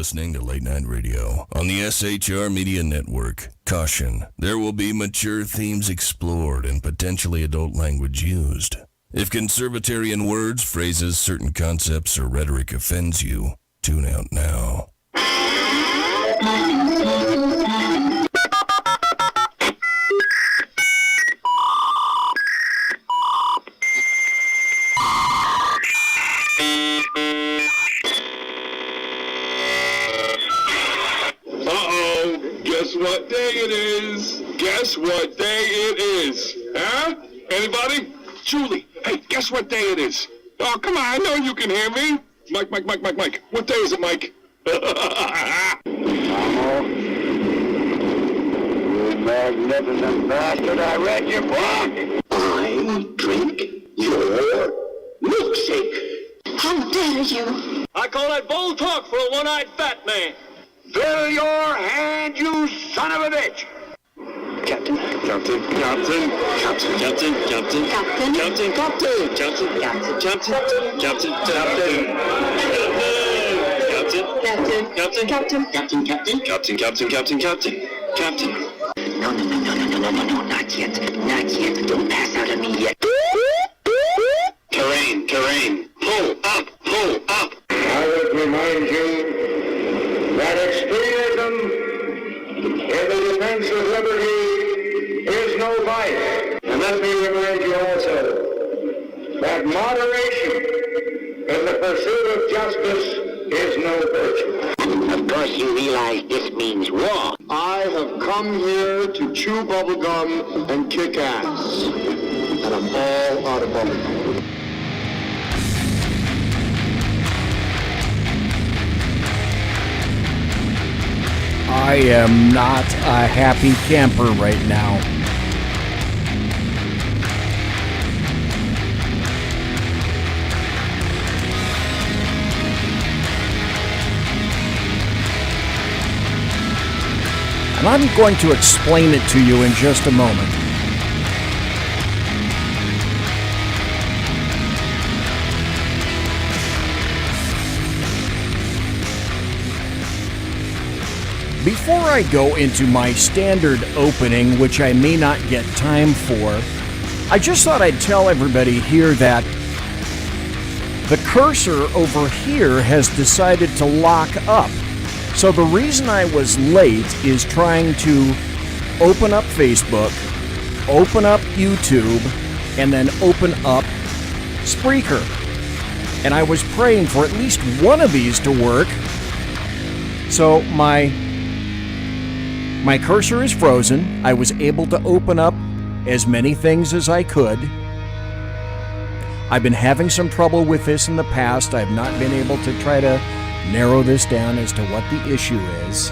listening to Late Night Radio on the SHR Media Network. Caution, there will be mature themes explored and potentially adult language used. If conservatarian words, phrases, certain concepts, or rhetoric offends you, tune out now. Guess what day it is? Guess what day it is? Huh? Anybody? Julie, hey, guess what day it is? Oh, come on, I know you can hear me. Mike. What day is it, Mike? You magnificent bastard, I read your book. I drink your milkshake. How dare you? I call that bold talk for a one-eyed fat man. Fill your hand, you son of a bitch! Captain. Captain. Captain. Captain. Captain. Captain. Captain. Captain. Captain. Captain. Captain. Captain. Captain. Captain. No, not yet. Don't pass out on me yet. Terrain. Pull up. I would remind you that extremism in the defense of liberty is no vice. And let me remind you also that moderation in the pursuit of justice is no virtue. Of course you realize this means war. I have come here to chew bubblegum and kick ass. And I'm all out of bubblegum. I am not a happy camper right now. And I'm going to explain it to you in just a moment. Before I go into my standard opening, which I may not get time for, I just thought I'd tell everybody here that the cursor over here has decided to lock up. So the reason I was late is trying to open up Facebook, open up YouTube, and then open up Spreaker. And I was praying for at least one of these to work. So my cursor is frozen. I was able to open up as many things as I could. I've been having some trouble with this in the past. I've not been able to try to narrow this down as to what the issue is.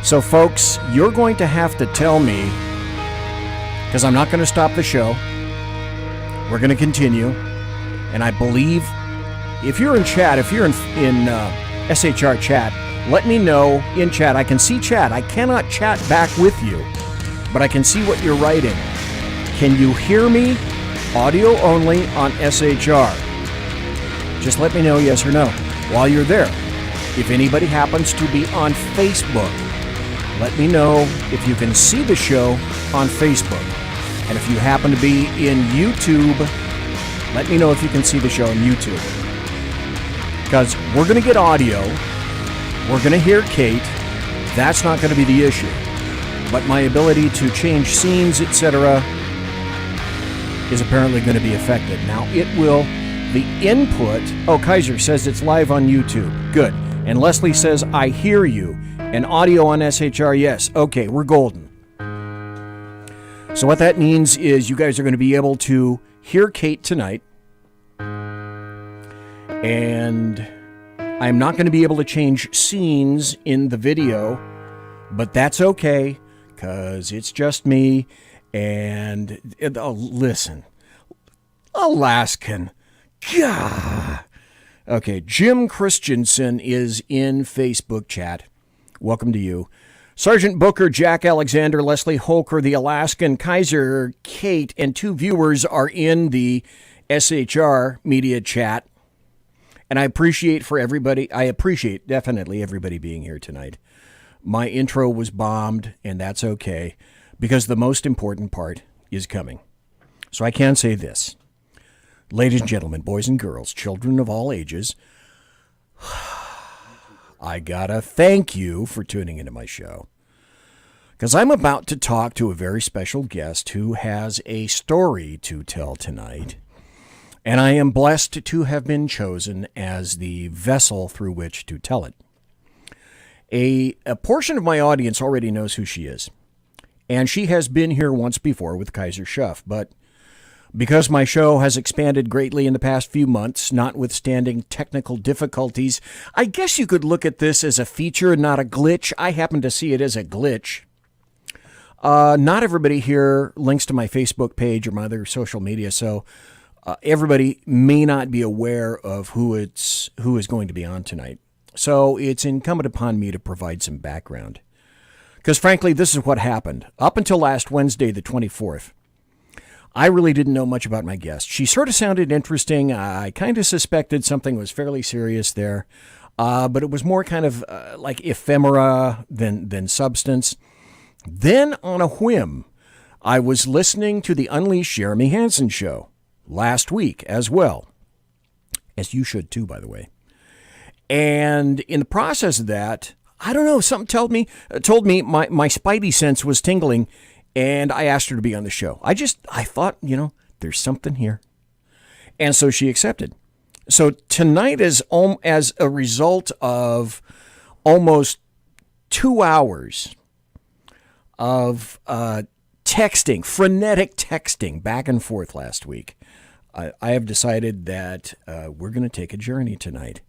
So folks, you're going to have to tell me, because I'm not going to stop the show. We're going to continue. And I believe if you're in chat, if you're in SHR chat, let me know in chat. I can see chat. I cannot chat back with you, but I can see what you're writing. Can you hear me? Audio only on SHR. Just let me know yes or no. While you're there, if anybody happens to be on Facebook, let me know if you can see the show on Facebook. And if you happen to be in YouTube, let me know if you can see the show on YouTube. Because we're going to get audio. We're going to hear Kate. That's not going to be the issue. But my ability to change scenes, etc., is apparently going to be affected. Now, it will, the input... Oh, Kaiser says it's live on YouTube. Good. And Leslie says, I hear you. And audio on SHR, yes. Okay, we're golden. So what that means is you guys are going to be able to hear Kate tonight. And I'm not going to be able to change scenes in the video, but that's okay, because it's just me, and listen, Alaskan, gah. Okay, Jim Christensen is in Facebook chat. Welcome to you. Sergeant Booker, Jack Alexander, Leslie Holker, the Alaskan, Kaiser, Kate, and 2 viewers are in the SHR media chat. And I appreciate definitely everybody being here tonight. My intro was bombed, and that's okay, because the most important part is coming. So I can say this. Ladies and gentlemen, boys and girls, children of all ages, I gotta thank you for tuning into my show. Because I'm about to talk to a very special guest who has a story to tell tonight. And I am blessed to have been chosen as the vessel through which to tell it. A portion of my audience already knows who she is. And she has been here once before with Kaiser Schuff. But because my show has expanded greatly in the past few months, notwithstanding technical difficulties, I guess you could look at this as a feature and not a glitch. I happen to see it as a glitch. Not everybody here links to my Facebook page or my other social media, so everybody may not be aware of who is going to be on tonight. So it's incumbent upon me to provide some background. Because frankly, this is what happened. Up until last Wednesday, the 24th, I really didn't know much about my guest. She sort of sounded interesting. I kind of suspected something was fairly serious there. But it was more kind of like ephemera than substance. Then, on a whim, I was listening to the Unleashed Jeremy Hansen show last week as well. As you should too, by the way. And in the process of that, I don't know, something told me my spidey sense was tingling, and I asked her to be on the show. I thought, there's something here. And so she accepted. So tonight is as a result of almost 2 hours of texting, frenetic texting back and forth last week, I have decided that we're going to take a journey tonight.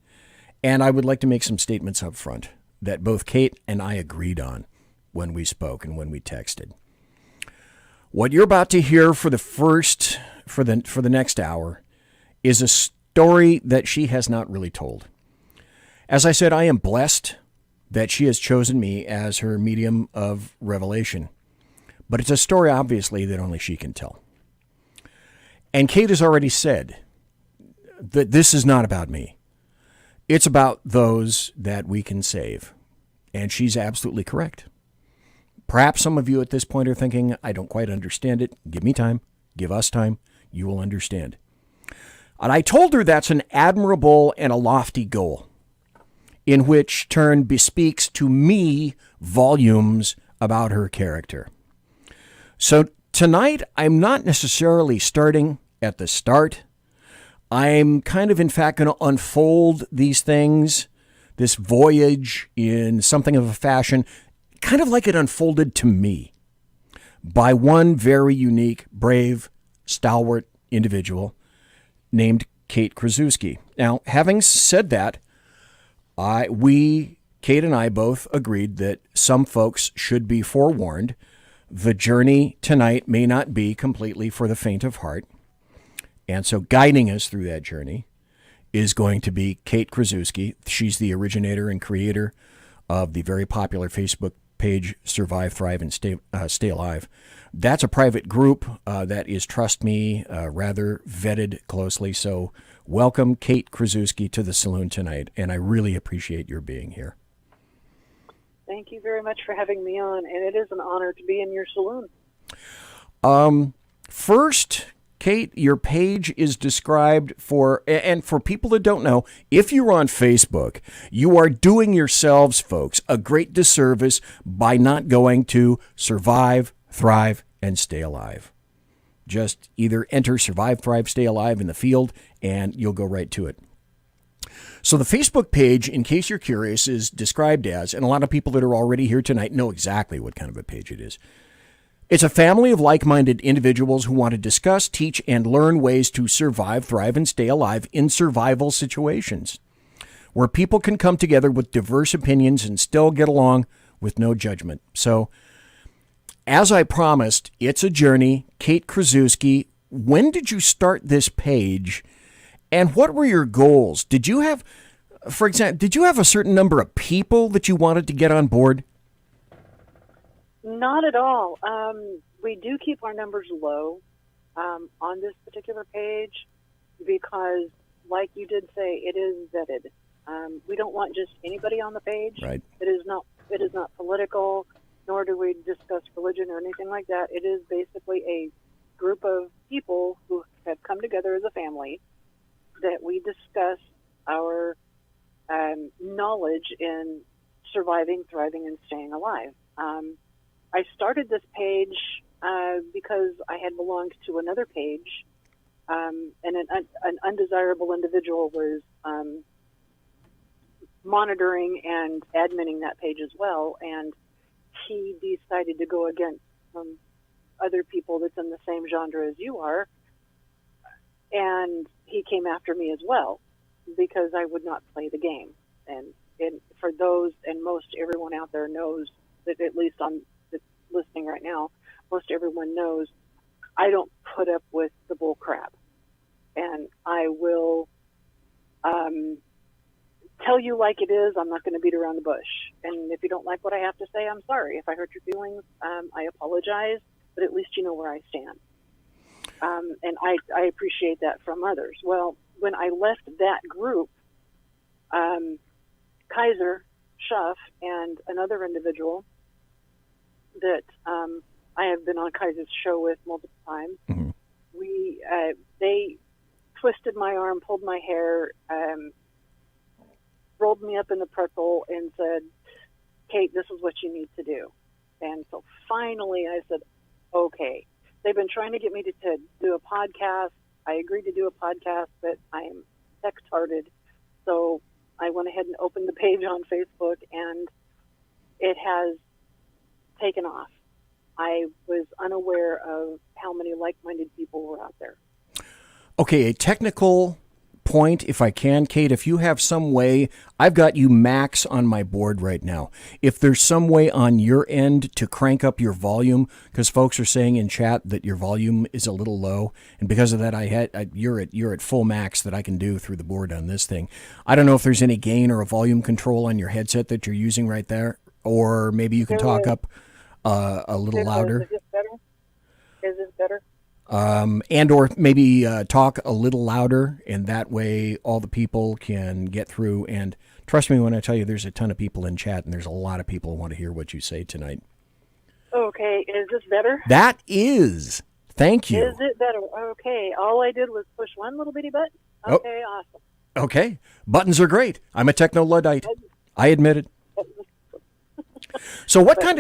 And I would like to make some statements up front that both Kate and I agreed on when we spoke and when we texted. What you're about to hear for the next hour is a story that she has not really told. As I said, I am blessed that she has chosen me as her medium of revelation. But it's a story, obviously, that only she can tell. And Kate has already said that this is not about me. It's about those that we can save. And she's absolutely correct. Perhaps some of you at this point are thinking, I don't quite understand it. Give me time. Give us time. You will understand. And I told her that's an admirable and a lofty goal, in which turn bespeaks to me volumes about her character. So tonight, I'm not necessarily starting at the start. I'm kind of, in fact, going to unfold these things, this voyage, in something of a fashion, kind of like it unfolded to me by one very unique, brave, stalwart individual named Kate Krasuski. Now, having said that, Kate and I both agreed that some folks should be forewarned. The journey tonight may not be completely for the faint of heart. And so guiding us through that journey is going to be Kate Krasuski. She's the originator and creator of the very popular Facebook page Survive, Thrive, and Stay Alive. That's a private group that is, trust me, rather vetted closely. So welcome, Kate Krasuski, to the Saloon tonight, and I really appreciate your being here. Thank you very much for having me on, and it is an honor to be in your saloon. First, Kate, your page is described and for people that don't know, if you're on Facebook, you are doing yourselves, folks, a great disservice by not going to Survive, Thrive, and Stay Alive. Just either enter Survive, Thrive, Stay Alive in the field, and you'll go right to it. So the Facebook page, in case you're curious, is described as, and a lot of people that are already here tonight know exactly what kind of a page it is. It's a family of like-minded individuals who want to discuss, teach, and learn ways to survive, thrive, and stay alive in survival situations, where people can come together with diverse opinions and still get along with no judgment. So, as I promised, it's a journey. Kate Krasuski, when did you start this page, and what were your goals? Did you have, for example, did you have a certain number of people that you wanted to get on board? Not at all. We do keep our numbers low on this particular page because like you did say, it is vetted. We don't want just anybody on the page. Right. It is not political, nor do we discuss religion or anything like that. It is basically a group of people who have come together as a family that we discuss our knowledge in surviving, thriving, and staying alive. I started this page because I had belonged to another page, and an undesirable individual was monitoring and adminning that page as well, and he decided to go against other people that's in the same genre as you are, and he came after me as well because I would not play the game. And for those, and most everyone out there knows that, at least on the listening right now, most everyone knows I don't put up with the bull crap, and I will tell you like it is. I'm not going to beat around the bush. And if you don't like what I have to say, I'm sorry. If I hurt your feelings, I apologize, but at least you know where I stand. And I appreciate that from others. Well, when I left that group, Kaiser, Schuff, and another individual that I have been on Kaiser's show with multiple times, Mm-hmm. They twisted my arm, pulled my hair, rolled me up in the pretzel and said, Kate, this is what you need to do. And so finally I said, okay. They've been trying to get me to do a podcast. I agreed to do a podcast, but I am text-hearted. So I went ahead and opened the page on Facebook, and it has taken off. I was unaware of how many like-minded people were out there. Okay, a technical point, if I can, Kate, if you have some way, I've got you max on my board right now. If there's some way on your end to crank up your volume, because folks are saying in chat that your volume is a little low, and because of that, you're at full max that I can do through the board on this thing. I don't know if there's any gain or a volume control on your headset that you're using right there, or maybe you can talk up a little louder. Is this better? Is this better? And or maybe talk a little louder, and that way all the people can get through. And trust me when I tell you, there's a ton of people in chat, and there's a lot of people who want to hear what you say tonight. Okay, is this better? That is. Thank you. Is it better? Okay, all I did was push one little bitty button. Okay, awesome. Okay, buttons are great. I'm a techno-Luddite. I admit it. So what kind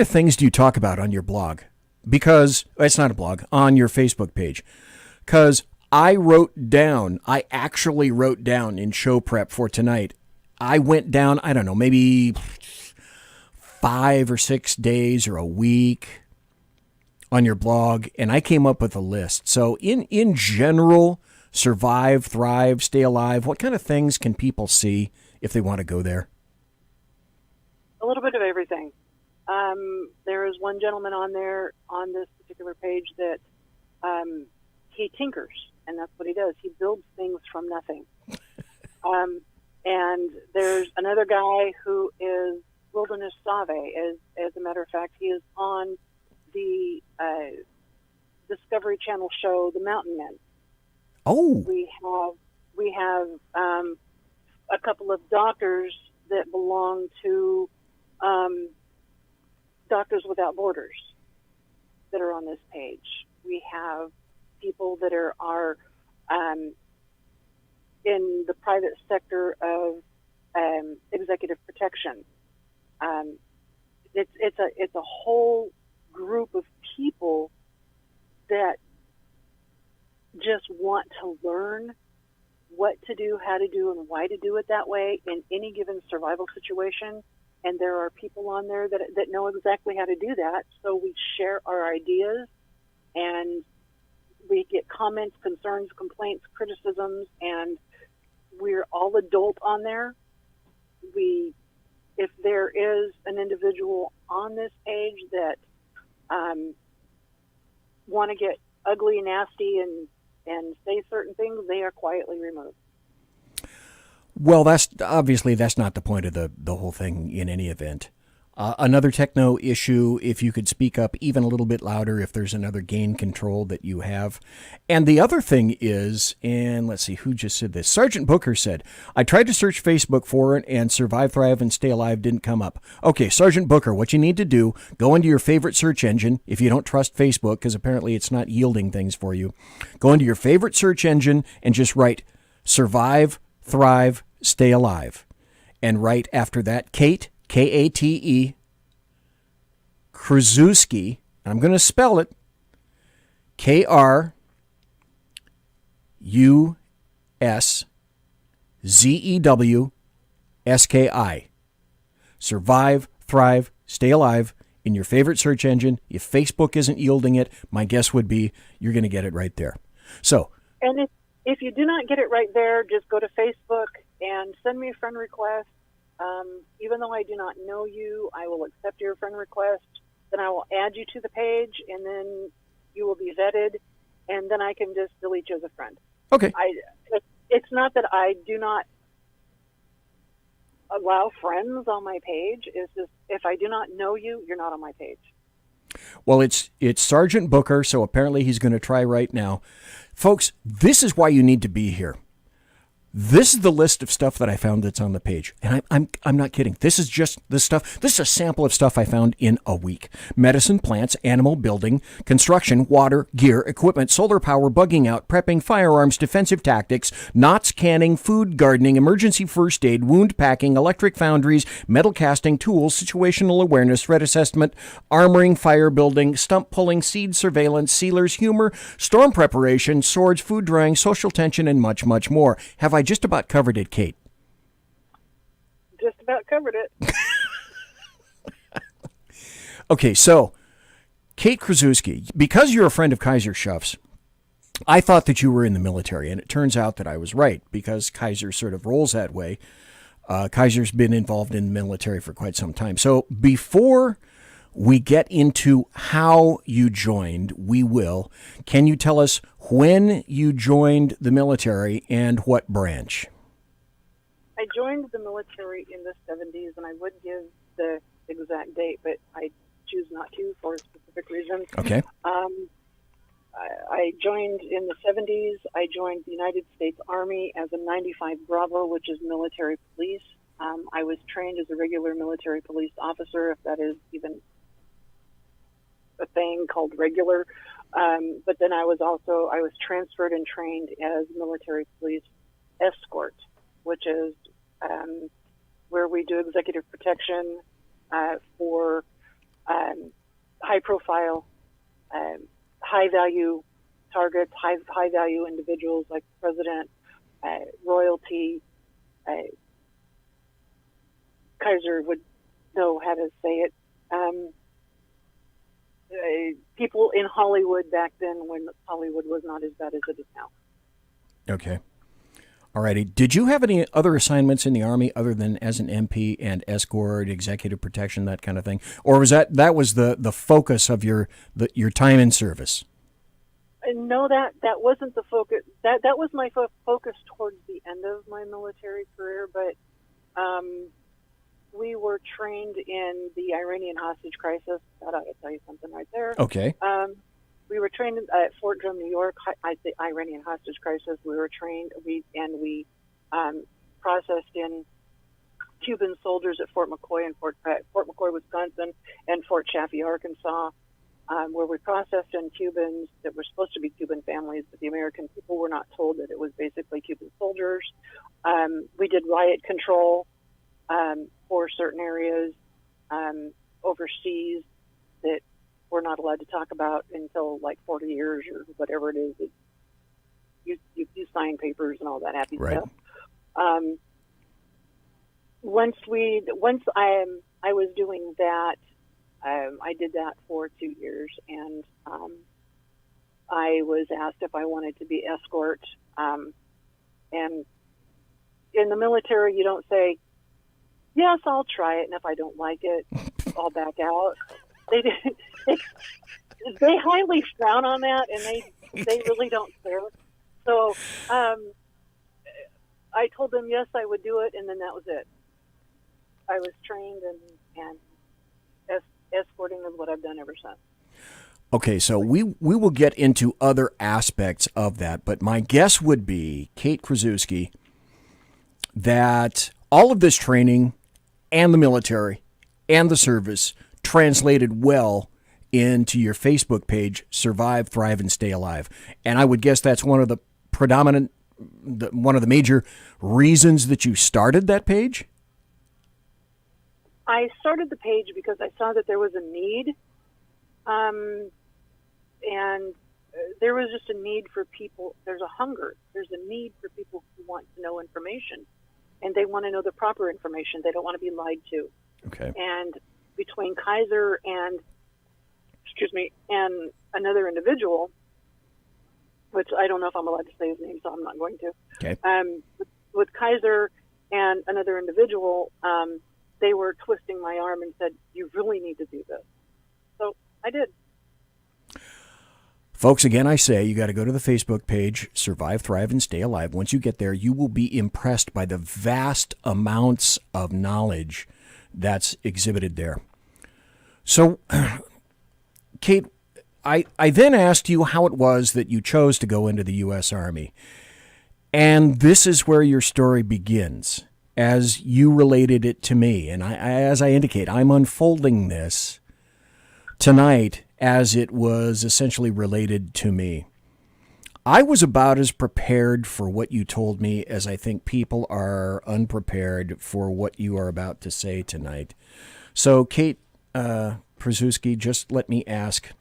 of things do you talk about on your blog? Because it's not a blog, on your Facebook page. Because I actually wrote down in show prep for tonight, I went down, I don't know, maybe 5 or 6 days or a week on your blog, and I came up with a list. So in general, survive, thrive, stay alive, what kind of things can people see if they want to go there? A little bit of everything. There is one gentleman on there on this particular page that he tinkers, and that's what he does. He builds things from nothing. And there's another guy who is Wilderness Save. As a matter of fact, he is on the Discovery Channel show, The Mountain Men. Oh. We have a couple of doctors that belong to Doctors Without Borders that are on this page. We have people that are in the private sector of executive protection. It's a whole group of people that just want to learn what to do, how to do, and why to do it that way in any given survival situation. And there are people on there that know exactly how to do that. So we share our ideas, and we get comments, concerns, complaints, criticisms, and we're all adult on there. If there is an individual on this page that want to get ugly, nasty, and say certain things, they are quietly removed. Well, that's not the point of the whole thing in any event. Another techno issue, if you could speak up even a little bit louder if there's another gain control that you have. And the other thing is, and let's see, who just said this? Sergeant Booker said, I tried to search Facebook for it and Survive, Thrive, and Stay Alive didn't come up. Okay, Sergeant Booker, what you need to do, go into your favorite search engine, if you don't trust Facebook, because apparently it's not yielding things for you. Go into your favorite search engine and just write Survive, Thrive, Stay Alive. And right after that, Kate, Kate, Krasuski, I'm going to spell it, KRUSZEWSKI. Survive, Thrive, Stay Alive in your favorite search engine. If Facebook isn't yielding it, my guess would be you're going to get it right there. So, and if you do not get it right there, just go to Facebook and send me a friend request. Even though I do not know you, I will accept your friend request. Then I will add you to the page, and then you will be vetted, and then I can just delete you as a friend. Okay. It's not that I do not allow friends on my page. It's just if I do not know you, you're not on my page. Well, it's Sergeant Booker, so apparently he's going to try right now. Folks, this is why you need to be here. This is the list of stuff that I found that's on the page. And I'm not kidding. This is just the stuff. This is a sample of stuff I found in a week. Medicine, plants, animal building, construction, water, gear, equipment, solar power, bugging out, prepping, firearms, defensive tactics, knots, canning, food, gardening, emergency first aid, wound packing, electric foundries, metal casting, tools, situational awareness, threat assessment, armoring, fire building, stump pulling, seed surveillance, sealers, humor, storm preparation, swords, food drying, social tension, and much, much more. Have I just about covered it, Kate? Just about covered it. Okay, so Kate Krasuski, because you're a friend of Kaiser Schuff's, I thought that you were in the military, and it turns out that I was right, because Kaiser sort of rolls that way. Kaiser's been involved in the military for quite some time. So before we get into how you joined, can you tell us when you joined the military and what branch? I joined the military in the 70s, and I would give the exact date, but I choose not to for a specific reason. Okay. I joined in the 70s. I joined the United States Army as a 95 Bravo, which is military police. I was trained as a regular military police officer, if that is even a thing called regular. But then I was transferred and trained as military police escort, which is where we do executive protection for high profile, high value targets, high value individuals like the president, royalty. Kaiser would know how to say it. People in Hollywood back then, when Hollywood was not as bad as it is now. Okay. All righty. Did you have any other assignments in the Army other than as an MP and escort, executive protection, that kind of thing? Or was that was the focus of your time in service? No, that wasn't the focus. That was my focus towards the end of my military career, but we were trained in the Iranian hostage crisis. That ought to tell you something right there. Okay. We were trained at Fort Drum, New York. The Iranian hostage crisis. We were trained. We processed in Cuban soldiers at Fort McCoy and Fort McCoy, Wisconsin, and Fort Chaffee, Arkansas, where we processed in Cubans that were supposed to be Cuban families, but the American people were not told that it was basically Cuban soldiers. We did riot control for certain areas overseas that we're not allowed to talk about until like 40 years or whatever it is. You sign papers and all that happy stuff. Once I was doing that, I did that for 2 years, and I was asked if I wanted to be escort. And in the military, you don't say, yes, I'll try it, and if I don't like it, I'll back out. They highly frown on that, and they really don't care. So I told them yes, I would do it, and then that was it. I was trained, and escorting is what I've done ever since. Okay, so we will get into other aspects of that, but my guess would be, Kate Krasuski, that all of this training and the military and the service translated well into your Facebook page, Survive, Thrive, and Stay Alive. And I would guess that's one of the one of the major reasons that you started that page? I started the page because I saw that there was a need, and there was just a need for people. There's a hunger. There's a need for people who want to know information, and they want to know the proper information. They don't want to be lied to. Okay. And between Kaiser and, and another individual, which I don't know if I'm allowed to say his name, so I'm not going to. Okay. With Kaiser and another individual, they were twisting my arm and said, "You really need to do this." So I did. Folks, again, I say you got to go to the Facebook page, Survive, Thrive, and Stay Alive. Once you get there, you will be impressed by the vast amounts of knowledge that's exhibited there. So, Kate, I then asked you how it was that you chose to go into the U.S. Army. And this is where your story begins, as you related it to me. And as I indicate, I'm unfolding this tonight as it was essentially related to me. I was about as prepared for what you told me as I think people are unprepared for what you are about to say tonight. So, Kate Krasuski, just let me ask,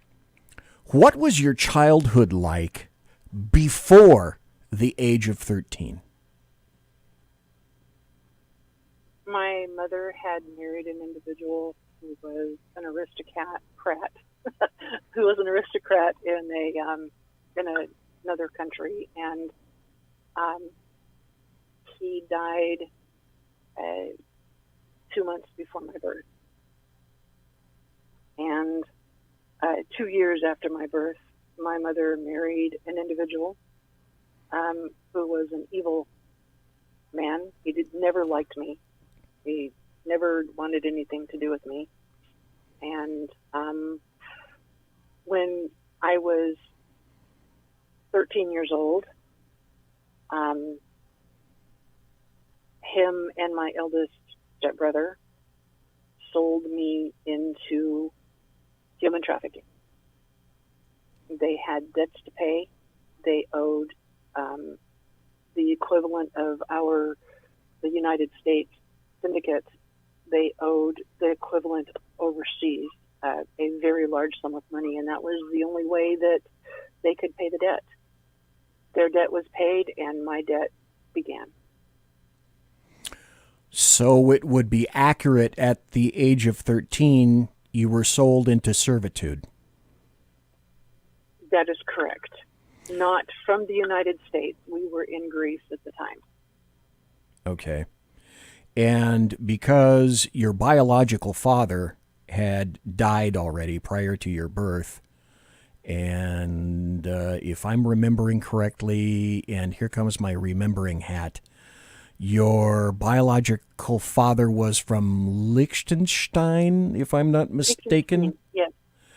what was your childhood like before the age of 13? My mother had married an individual who was an aristocrat, who was an aristocrat in another country, and he died 2 months before my birth. And 2 years after my birth, my mother married an individual who was an evil man. He never liked me. He never wanted anything to do with me. And when I was 13 years old, him and my eldest stepbrother sold me into human trafficking. They had debts to pay. They owed the equivalent of the United States syndicate. They owed the equivalent overseas, a very large sum of money, and that was the only way that they could pay the debt. Their debt was paid, and my debt began. So it would be accurate at the age of 13, you were sold into servitude. That is correct. Not from the United States. We were in Greece at the time. Okay. And because your biological father had died already prior to your birth, and if I'm remembering correctly, and here comes my remembering hat, your biological father was from Liechtenstein, if I'm not mistaken? Yes.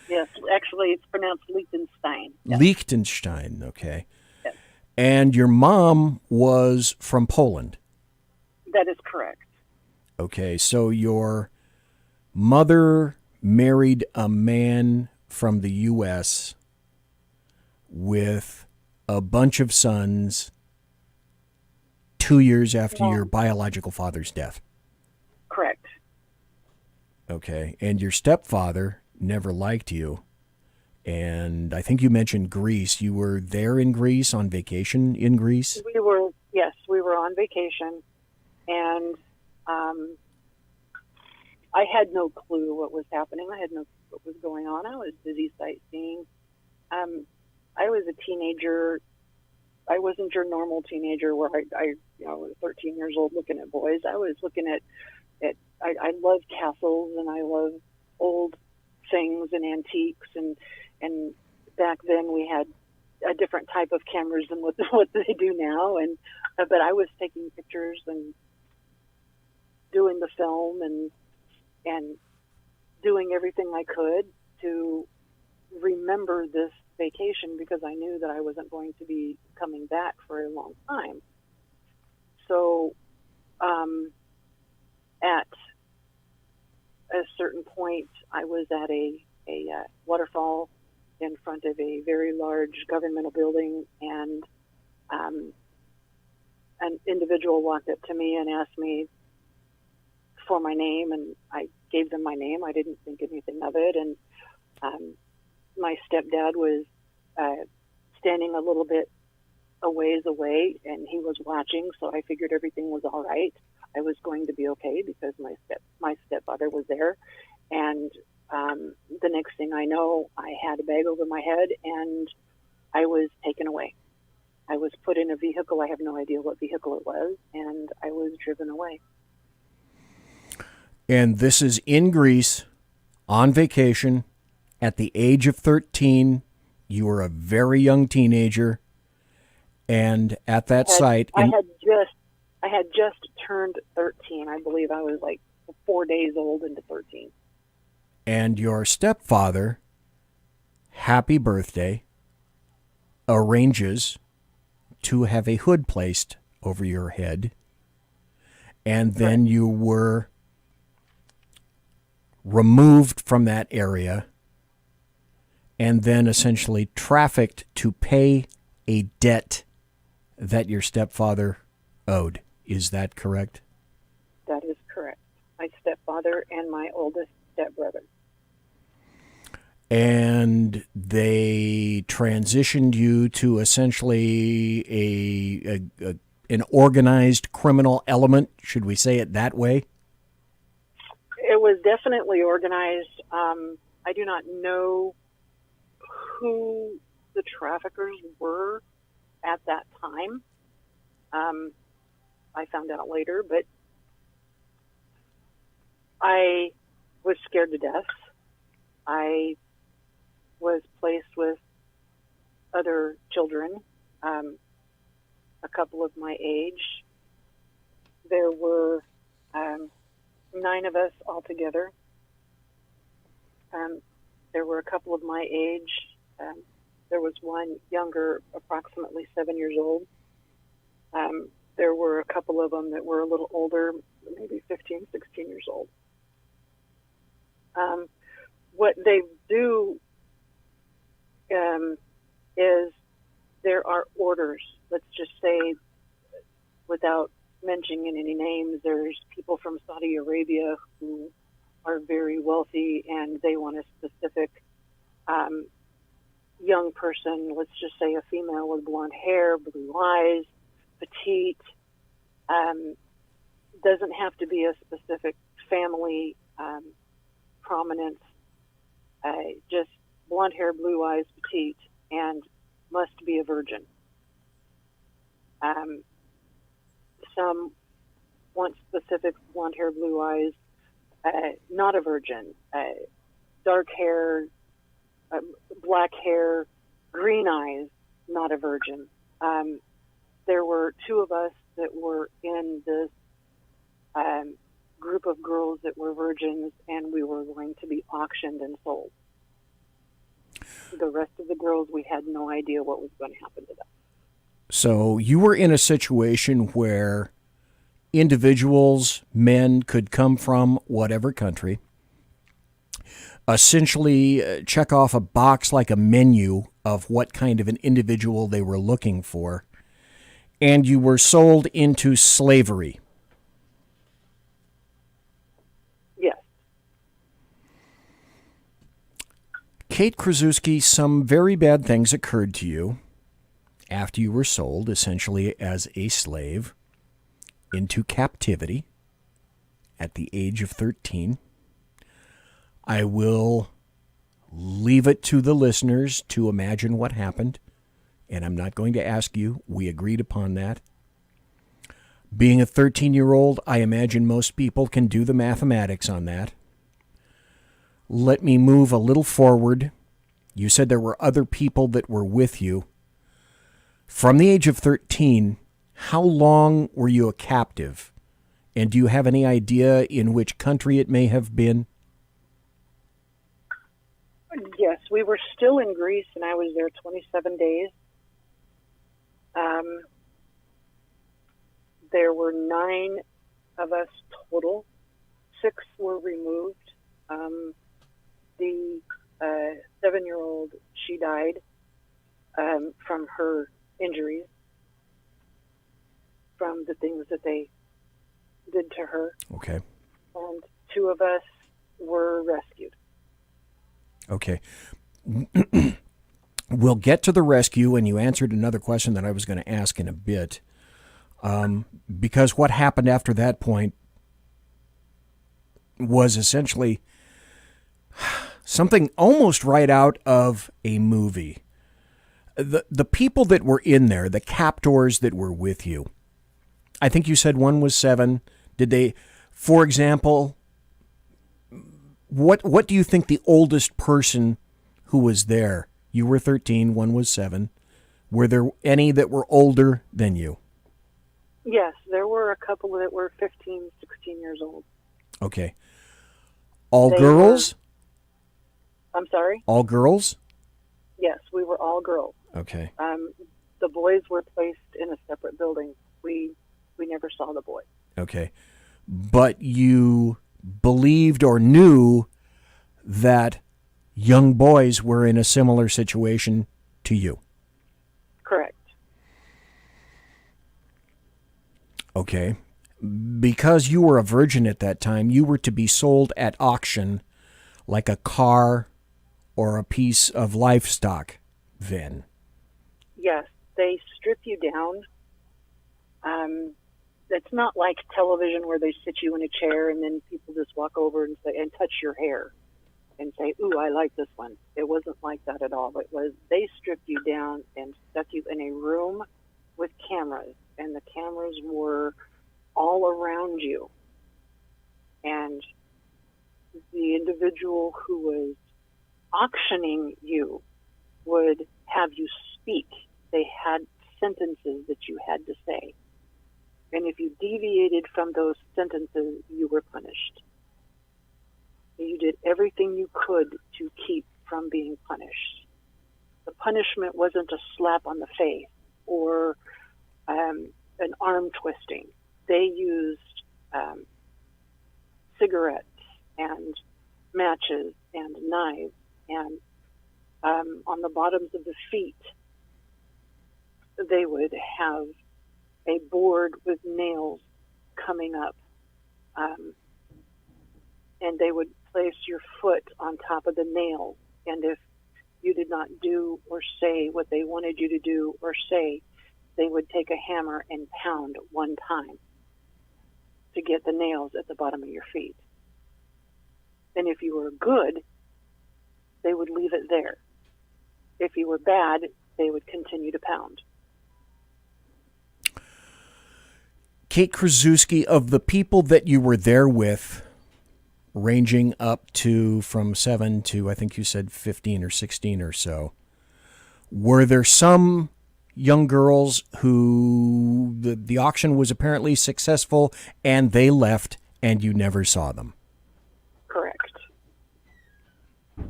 Yes. Actually, it's pronounced Liechtenstein. Yes. Liechtenstein, okay. Yes. And your mom was from Poland. That is correct. Okay, so your mother married a man from the U.S. with a bunch of sons 2 years after your biological father's death. Correct. Okay, and your stepfather never liked you. And I think you mentioned Greece. You were there in Greece, on vacation in Greece? We were on vacation, and I had no clue what was happening. I had no clue what was going on. I was busy sightseeing. I was a teenager. I wasn't your normal teenager where I was 13 years old looking at boys. I was looking at I love castles, and I love old things and antiques, and back then we had a different type of cameras than what they do now, and but I was taking pictures and doing the film, and doing everything I could to remember this vacation because I knew that I wasn't going to be coming back for a long time. So at a certain point, I was at a waterfall in front of a very large governmental building, and an individual walked up to me and asked me for my name, and I gave them my name. I didn't think anything of it, and my stepdad was standing a little bit a ways away, and he was watching, so I figured everything was all right. I was going to be okay because my stepfather was there, and the next thing I know, I had a bag over my head, and I was taken away. I was put in a vehicle. I have no idea what vehicle it was, and I was driven away. And this is in Greece, on vacation, at the age of 13. You were a very young teenager, and at that site... I had just turned 13. I believe I was like 4 days old into 13. And your stepfather, happy birthday, arranges to have a hood placed over your head, and then you were removed from that area and then essentially trafficked to pay a debt that your stepfather owed. Is that correct? That is correct. My stepfather and my oldest stepbrother. And they transitioned you to essentially an organized criminal element. Should we say it that way? It was definitely organized. I do not know who the traffickers were at that time. I found out later, but I was scared to death. I was placed with other children, a couple of my age. There were 9 of us altogether. There were a couple of my age. There was one younger, approximately 7 years old. There were a couple of them that were a little older, maybe 15, 16 years old. What they do is there are orders. Let's just say, without mentioning any names, there's people from Saudi Arabia who are very wealthy and they want a specific young person, let's just say a female with blonde hair, blue eyes, petite, doesn't have to be a specific family prominence, just blonde hair, blue eyes, petite, and must be a virgin. Some want specific blonde hair, blue eyes, not a virgin, dark hair, black hair, green eyes, not a virgin. There were 2 of us that were in this group of girls that were virgins, and we were going to be auctioned and sold. The rest of the girls, we had no idea what was going to happen to them. So you were in a situation where individuals, men, could come from whatever country, essentially check off a box like a menu of what kind of an individual they were looking for, and you were sold into slavery. Yes. Kate Krasuski, some very bad things occurred to you after you were sold, essentially as a slave, into captivity at the age of 13. I will leave it to the listeners to imagine what happened, and I'm not going to ask you. We agreed upon that. Being a 13-year-old, I imagine most people can do the mathematics on that. Let me move a little forward. You said there were other people that were with you. From the age of 13, how long were you a captive? And do you have any idea in which country it may have been? Yes, we were still in Greece, and I was there 27 days. There were 9 of us total. 6 were removed. The 7-year-old, she died from her injuries, from the things that they did to her. Okay. And 2 of us were rescued. Okay. We'll get to the rescue, and you answered another question that I was going to ask in a bit. Because what happened after that point was essentially something almost right out of a movie. The people that were in there, the captors that were with you, I think you said one was 7. Did they, for example, what do you think the oldest person who was there? You were 13, one was 7. Were there any that were older than you? Yes, there were a couple that were 15, 16 years old. Okay. All They girls? I'm sorry? All girls? Yes, we were all girls. Okay. The boys were placed in a separate building. We never saw the boys. Okay. But you believed or knew that young boys were in a similar situation to you? Correct. Okay. Because you were a virgin at that time, you were to be sold at auction like a car or a piece of livestock then. Yes, they strip you down. It's not like television where they sit you in a chair and then people just walk over and say, and touch your hair and say, "Ooh, I like this one." It wasn't like that at all. It was, they stripped you down and stuck you in a room with cameras, and the cameras were all around you. And the individual who was auctioning you would have you speak. They had sentences that you had to say. And if you deviated from those sentences, you were punished. You did everything you could to keep from being punished. The punishment wasn't a slap on the face or an arm twisting. They used cigarettes and matches and knives, and on the bottoms of the feet, they would have a board with nails coming up, and they would place your foot on top of the nails, and if you did not do or say what they wanted you to do or say, they would take a hammer and pound one time to get the nails at the bottom of your feet. And if you were good, they would leave it there. If you were bad, they would continue to pound. Kate Krasuski, of the people that you were there with, ranging up to from 7 to, I think you said 15 or 16 or so, were there some young girls who the auction was apparently successful and they left and you never saw them? Correct.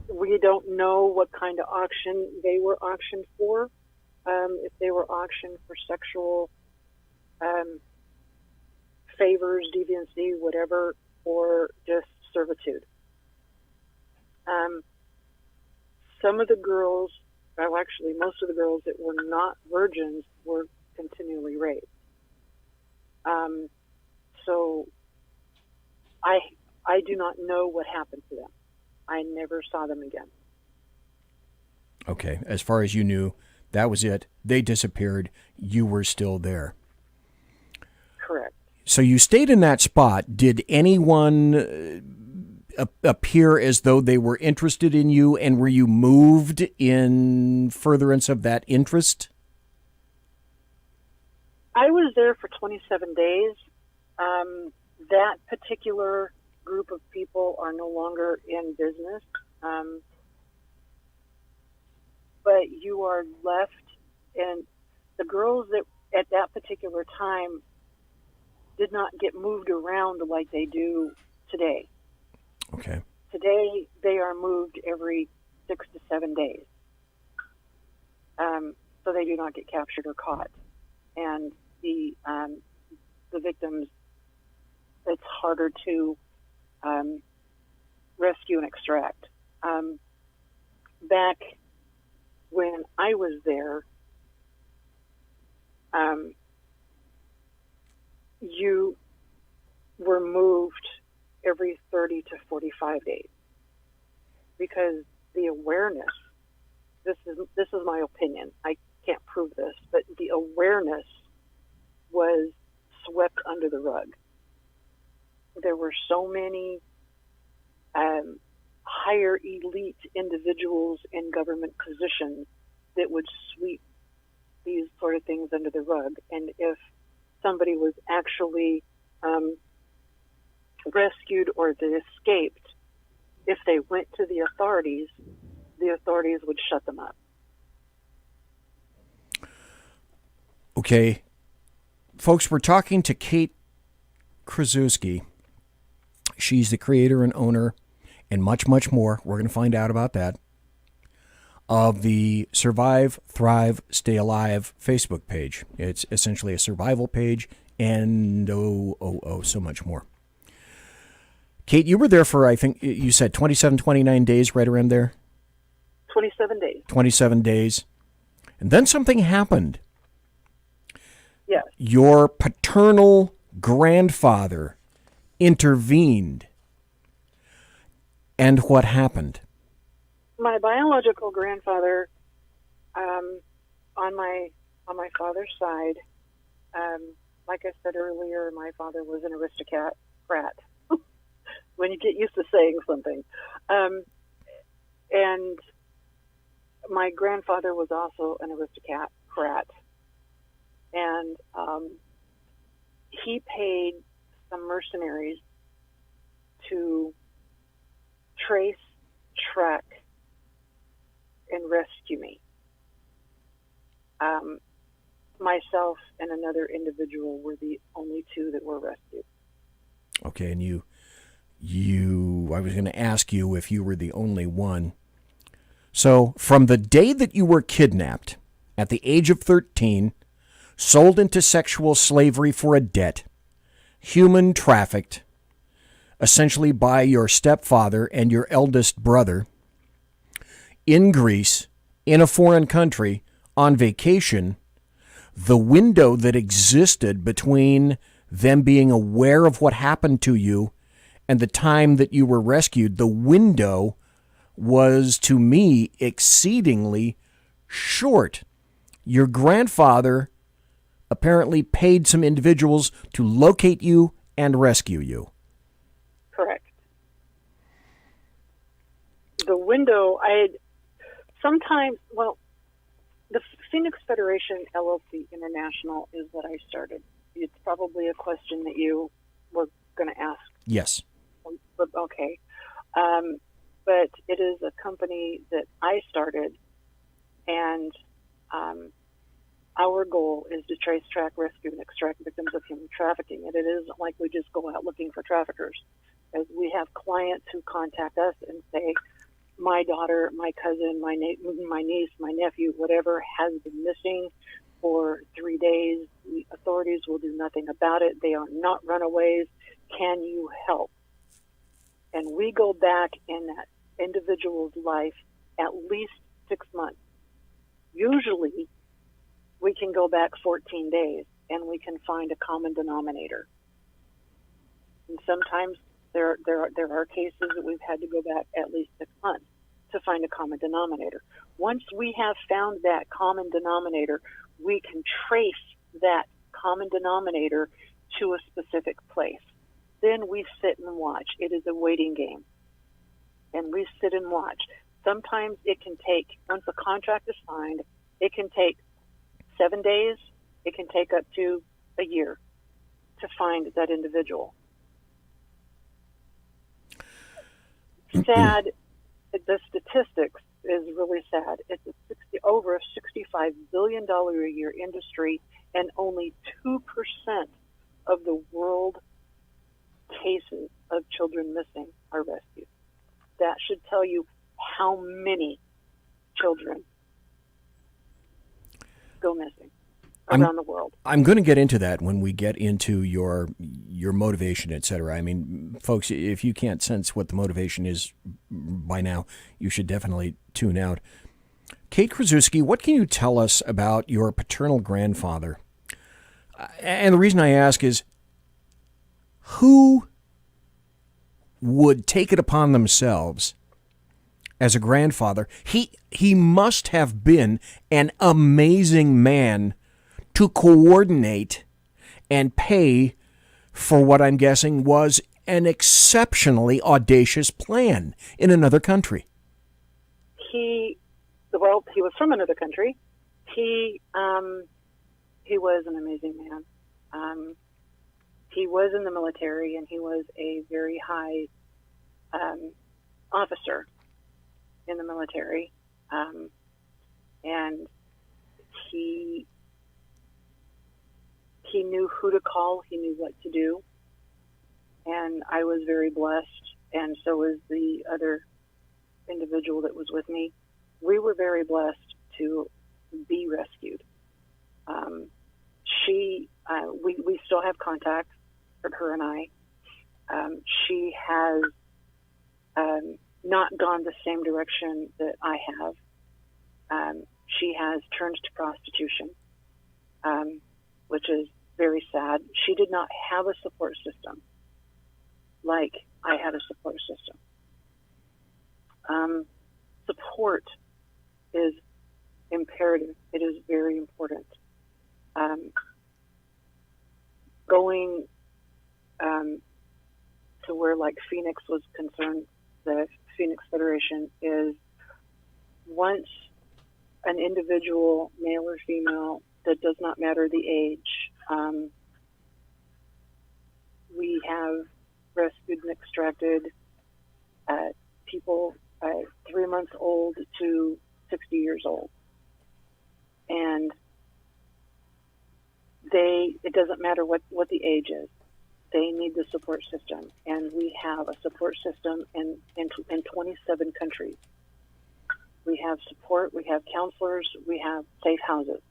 We don't know what kind of auction they were auctioned for. If they were auctioned for sexual favors, deviancy, whatever, or just servitude. Some of the girls, well, actually, most of the girls that were not virgins were continually raped. So I do not know what happened to them. I never saw them again. Okay, as far as you knew, that was it. They disappeared. You were still there. Correct. So you stayed in that spot. Did anyone appear as though they were interested in you, and were you moved in furtherance of that interest? I was there for 27 days. That particular group of people are no longer in business. But you are left, and the girls that at that particular time did not get moved around like they do today. Okay. Today, they are moved every 6 to 7 days. So they do not get captured or caught. And the victims, it's harder to rescue and extract. Back when I was there, you were moved every 30 to 45 days because the awareness, this is my opinion, I can't prove this, but the awareness was swept under the rug. There were so many higher elite individuals in government positions that would sweep these sort of things under the rug. And if somebody was actually rescued or they escaped, if they went to the authorities would shut them up. Okay. Folks, we're talking to Kate Krasuski. She's the creator and owner, and much, much more, we're going to find out about that, of the Survive, Thrive, Stay Alive Facebook page. It's essentially a survival page and so much more. Kate, you were there for, I think you said 27, 29 days, right around there? 27 days. 27 days. And then something happened. Yes. Your paternal grandfather intervened. And what happened? My biological grandfather, on my father's side, like I said earlier, my father was an aristocrat. When you get used to saying something, and my grandfather was also an aristocrat, and he paid some mercenaries to trace, track, and rescue me. Myself and another individual were the only two that were rescued. Okay, and you I was going to ask you if you were the only one. So, from the day that you were kidnapped, at the age of 13, sold into sexual slavery for a debt, human trafficked, essentially by your stepfather and your eldest brother, in Greece, in a foreign country, on vacation, the window that existed between them being aware of what happened to you and the time that you were rescued, the window was, to me, exceedingly short. Your grandfather apparently paid some individuals to locate you and rescue you. Correct. The window, the Phoenix Federation LLC International is what I started. It's probably a question that you were going to ask. Yes. Okay. But it is a company that I started, and our goal is to trace, track, rescue, and extract victims of human trafficking. And it isn't like we just go out looking for traffickers. As we have clients who contact us and say, my daughter, my cousin, my niece, my nephew, whatever, has been missing for 3 days. The authorities will do nothing about it. They are not runaways. Can you help? And we go back in that individual's life at least 6 months. Usually, we can go back 14 days and we can find a common denominator. And sometimes there are cases that we've had to go back at least 6 months to find a common denominator. Once we have found that common denominator, we can trace that common denominator to a specific place. Then we sit and watch. It is a waiting game. And we sit and watch. Sometimes it can take, once a contract is signed, it can take 7 days. It can take up to a year to find that individual. Sad. The statistics is really sad. It's over a $65 billion a year industry, and only 2% of the world cases of children missing are rescued. That should tell you how many children go missing around the world. I'm going to get into that when we get into your motivation, et cetera. I mean, folks, if you can't sense what the motivation is by now, you should definitely tune out. Kate Krasuski, what can you tell us about your paternal grandfather? And the reason I ask is, who would take it upon themselves as a grandfather? He must have been an amazing man to coordinate and pay for what I'm guessing was an exceptionally audacious plan in another country. He was from another country. He was an amazing man. He was in the military, and he was a very high officer in the military. And he knew who to call. He knew what to do. And I was very blessed, and so was the other individual that was with me. We were very blessed to be rescued. We still have contact, her and I. She has not gone the same direction that I have. She has turned to prostitution, which is very sad. She did not have a support system like I had a support system. Support is imperative. It is very important. Going to where, like, Phoenix was concerned, the Phoenix Federation is, once an individual, male or female, that does not matter the age, we have rescued and extracted people 3 months old to 60 years old. And it doesn't matter what the age is. They need the support system. And we have a support system in 27 countries. We have support, we have counselors, we have safe houses.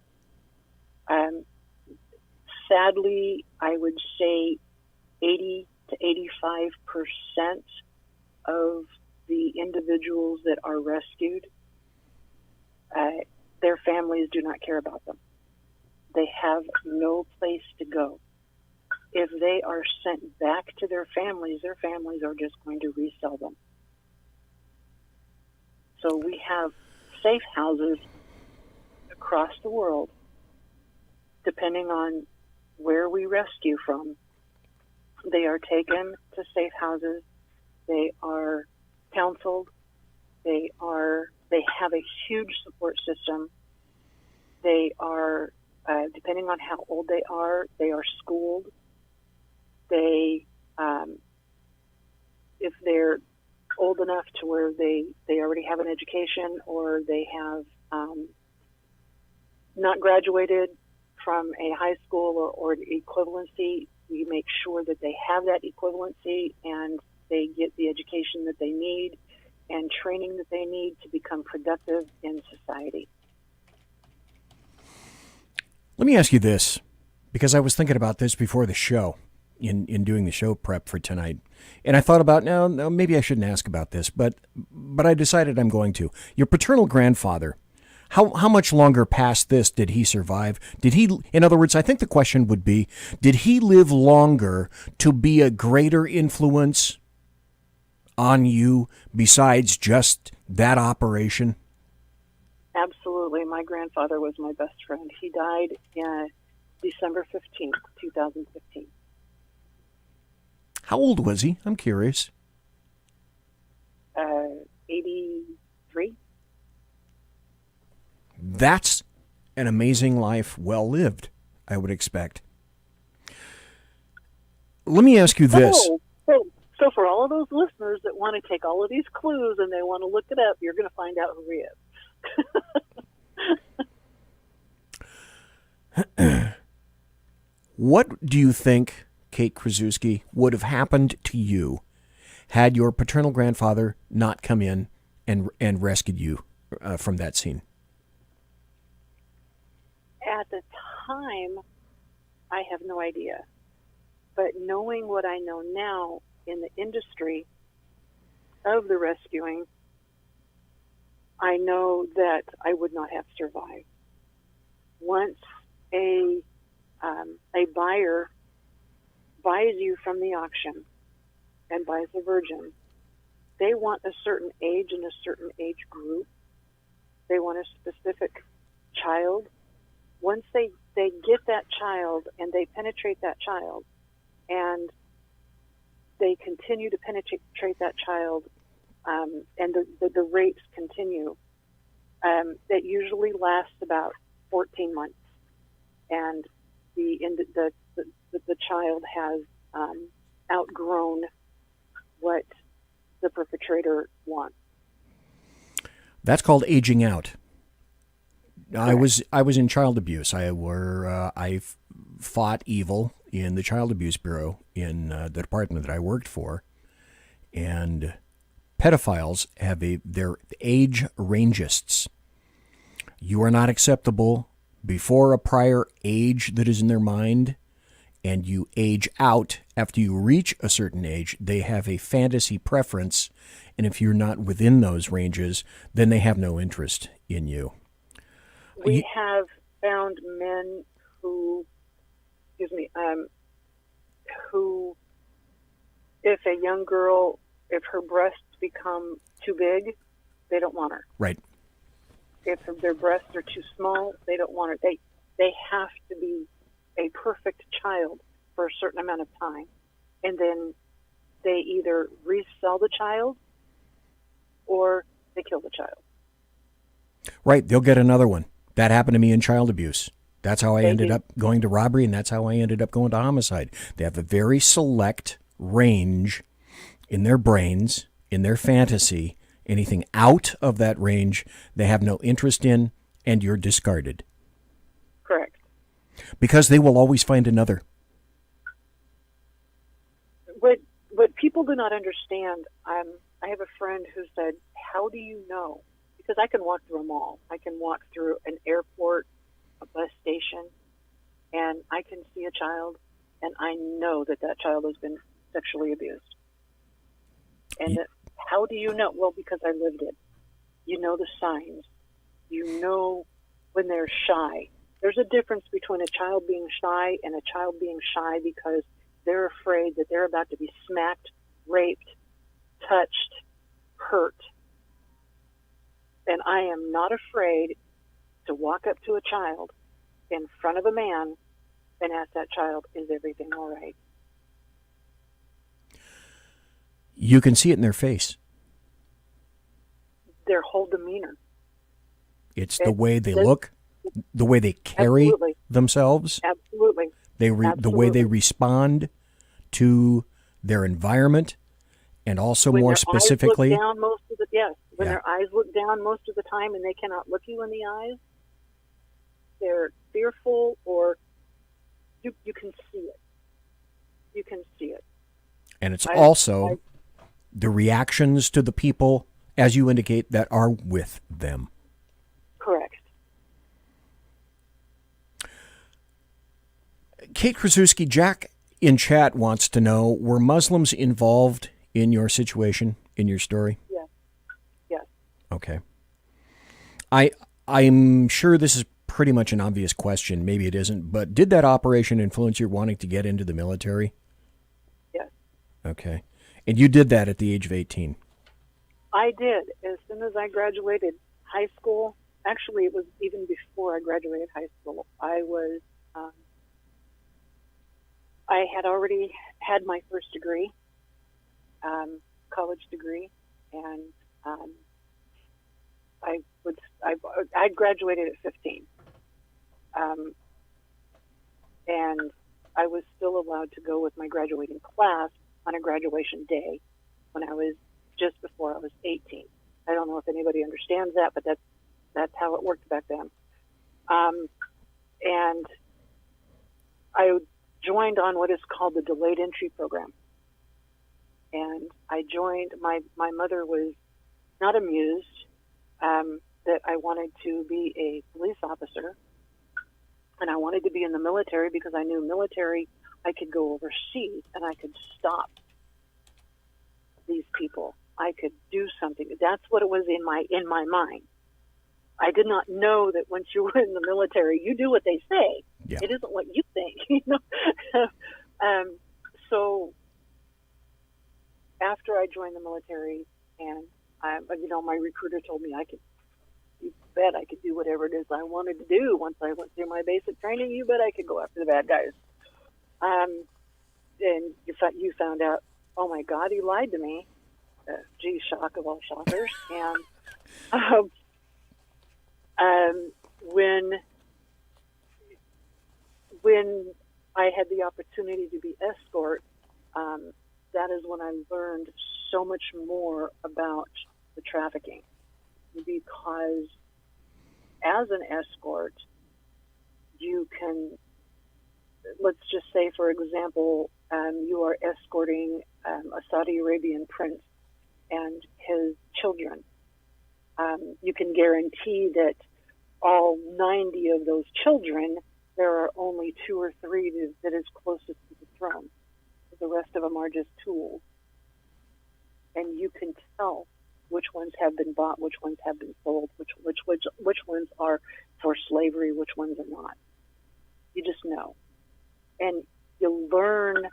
Sadly, I would say 80 to 85% of the individuals that are rescued, their families do not care about them. They have no place to go. If they are sent back to their families are just going to resell them. So we have safe houses across the world, depending on where we rescue from. They are taken to safe houses. They are counseled. They have a huge support system. They are, depending on how old they are schooled. They, if they're old enough to where they already have an education, or they have not graduated from a high school or equivalency, we make sure that they have that equivalency and they get the education that they need and training that they need to become productive in society. Let me ask you this, because I was thinking about this before the show, in doing the show prep for tonight. And I thought about, no, maybe I shouldn't ask about this, but I decided I'm going to. Your paternal grandfather, how much longer past this did he survive? Did he, in other words, I think the question would be, did he live longer to be a greater influence on you besides just that operation? Absolutely. My grandfather was my best friend. He died December 15th, 2015. How old was he? I'm curious. 83. That's an amazing life well lived, I would expect. Let me ask you this. So for all of those listeners that want to take all of these clues and they want to look it up, you're going to find out who he is. What do you think, Kate Krasuski, would have happened to you had your paternal grandfather not come in and rescued you from that scene? At the time, I have no idea. But knowing what I know now in the industry of the rescuing, I know that I would not have survived. Once a buyer buys you from the auction and buys a virgin, they want a certain age and a certain age group. They want a specific child. Once they get that child and they penetrate that child, and they continue to penetrate that child, and the rapes continue, that usually lasts about 14 months, and the child has outgrown what the perpetrator wants. That's called aging out. I was in child abuse. I fought evil in the child abuse bureau in the department that I worked for, and pedophiles have their age rangists. You are not acceptable before a prior age that is in their mind, and you age out after you reach a certain age. They have a fantasy preference, and if you're not within those ranges, then they have no interest in you. We have found men who, who, if a young girl, if her breasts become too big, they don't want her. Right. If their breasts are too small, they don't want her. They have to be a perfect child for a certain amount of time. And then they either resell the child or they kill the child. Right. They'll get another one. That happened to me in child abuse. That's how I ended up going to robbery, and that's how I ended up going to homicide. They have a very select range in their brains, in their fantasy. Anything out of that range, they have no interest in, and you're discarded. Correct. Because they will always find another. What people do not understand, I have a friend who said, how do you know? Because I can walk through a mall. I can walk through an airport, a bus station, and I can see a child, and I know that child has been sexually abused. And how do you know? Well, because I lived it. You know the signs. You know when they're shy. There's a difference between a child being shy and a child being shy because they're afraid that they're about to be smacked, raped, touched, hurt. And I am not afraid to walk up to a child in front of a man and ask that child, is everything all right? You can see it in their face. Their whole demeanor. It's the way they look, the way they carry themselves. Absolutely. The way they respond to their environment, and also when more their specifically, eyes look down most of the when their eyes look down most of the time and they cannot look you in the eyes, they're fearful, or you can see it. You can see it. And it's also the reactions to the people, as you indicate, that are with them. Correct. Kate Krasuski, Jack in chat wants to know, were Muslims involved in your situation, in your story? Yes. Yes. Okay. I'm sure this is pretty much an obvious question. Maybe it isn't, but did that operation influence your wanting to get into the military? Yes. Okay. And you did that at the age of 18? I did. As soon as I graduated high school, actually it was even before I graduated high school, I had already had my first degree, college degree, and I graduated at 15, and I was still allowed to go with my graduating class on a graduation day when I was just before I was 18. I don't know if anybody understands that, but that's how it worked back then. And I joined on what is called the delayed entry program. And I joined, my mother was not amused, that I wanted to be a police officer, and I wanted to be in the military because I knew military, I could go overseas and I could stop these people. I could do something. That's what it was in my mind. I did not know that once you were in the military, you do what they say. Yeah. It isn't what you think, you know. So after I joined the military, and my recruiter told me you bet I could do whatever it is I wanted to do. Once I went through my basic training, you bet I could go after the bad guys. And you found out, oh my God, he lied to me. Gee, shock of all shockers. And when I had the opportunity to be escort, that is when I learned so much more about the trafficking, because as an escort, you can, let's just say, for example, you are escorting a Saudi Arabian prince and his children. You can guarantee that all 90 of those children, there are only 2 or 3 that is closest to the throne. The rest of them are just tools. And you can tell which ones have been bought, which ones have been sold, which ones are for slavery, which ones are not. You just know. And you learn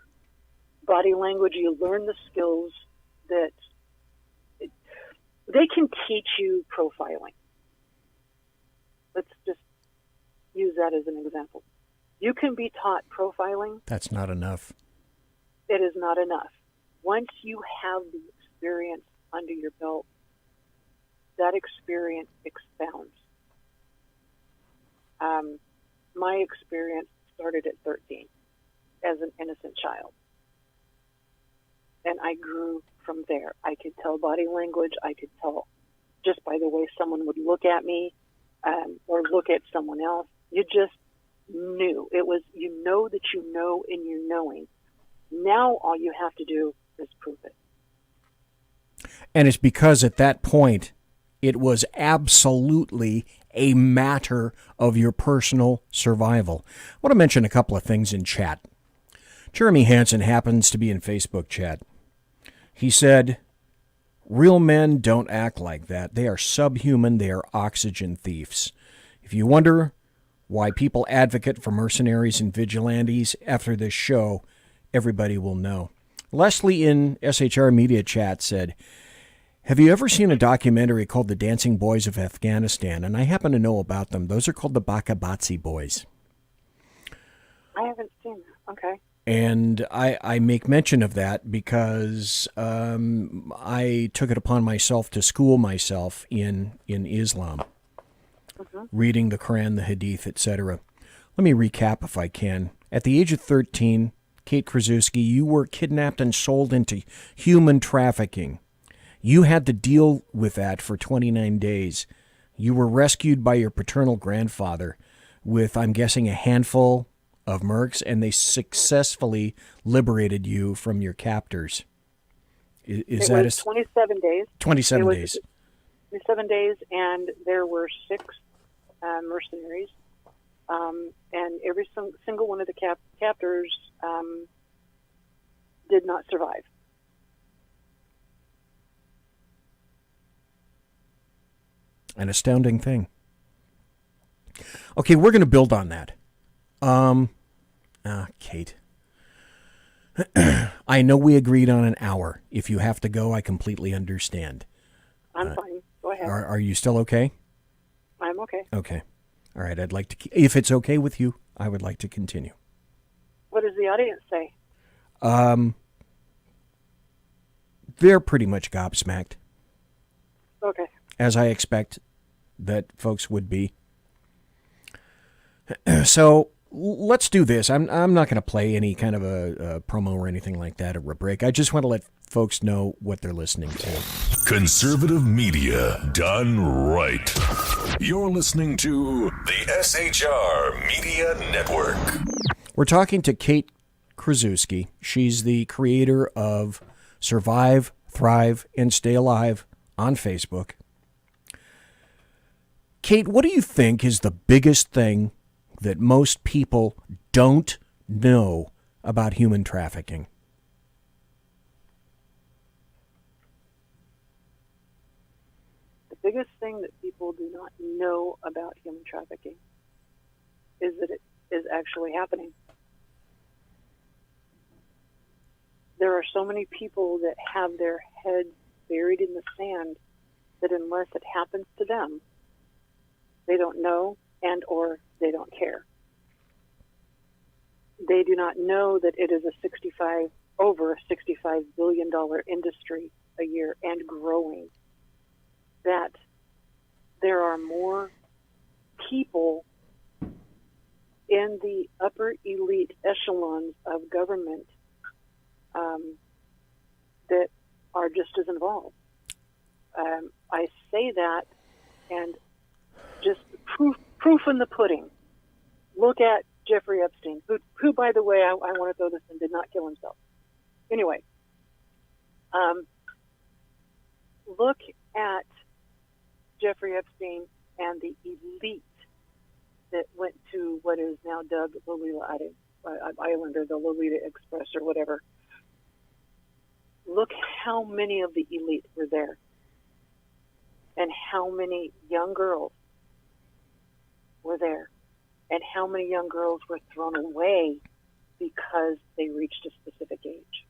body language, you learn the skills that they can teach you profiling. Let's just use that as an example. You can be taught profiling. That's not enough. It is not enough. Once you have the experience under your belt, that experience expounds. My experience started at 13 as an innocent child. And I grew from there. I could tell body language. I could tell just by the way someone would look at me or look at someone else. You just knew. It was, you know that you know in your knowing. Now all you have to do is prove it. And it's because at that point, it was absolutely a matter of your personal survival. I want to mention a couple of things in chat. Jeremy Hansen happens to be in Facebook chat. He said, real men don't act like that. They are subhuman. They are oxygen thieves. If you wonder why people advocate for mercenaries and vigilantes after this show, everybody will know. Leslie in SHR Media Chat said, have you ever seen a documentary called The Dancing Boys of Afghanistan? And I happen to know about them. Those are called the Bakabatsi Boys. I haven't seen that. Okay. And I make mention of that because I took it upon myself to school myself in Islam, reading the Quran, the Hadith, etc. Let me recap if I can. At the age of 13, Kate Krasuski, you were kidnapped and sold into human trafficking. You had to deal with that for 29 days. You were rescued by your paternal grandfather with, I'm guessing, a handful of mercs, and they successfully liberated you from your captors. Is it that was 27 days? 27 days. 27 days, and there were 6 mercenaries, and every single one of the captors did not survive. An astounding thing. Okay, we're going to build on that. Kate. I know we agreed on an hour. If you have to go, I completely understand. I'm fine. Go ahead. Are you still okay? I'm okay. Okay. All right, I'd like to, if it's okay with you, I would like to continue. What does the audience say? They're pretty much gobsmacked. Okay. As I expect that folks would be. So let's do this. I'm not going to play any kind of a promo or anything like that or a break. I just want to let folks know what they're listening to. Conservative media done right. You're listening to the SHR Media Network. We're talking to Kate Krasuski. She's the creator of Survive, Thrive, and Stay Alive on Facebook. Kate, what do you think is the biggest thing that most people don't know about human trafficking? The biggest thing that people do not know about human trafficking is that it is actually happening. There are so many people that have their heads buried in the sand that unless it happens to them, they don't know and or they don't care. They do not know that it is over $65 billion industry a year and growing. That there are more people in the upper elite echelons of government that are just as involved. I say that, and just proof in the pudding. Look at Jeffrey Epstein, who by the way, I want to throw this in, did not kill himself. Anyway, look at Jeffrey Epstein and the elite that went to what is now dubbed Lolita Island or the Lolita Express or whatever. Look how many of the elite were there and how many young girls were there and how many young girls were thrown away because they reached a specific age.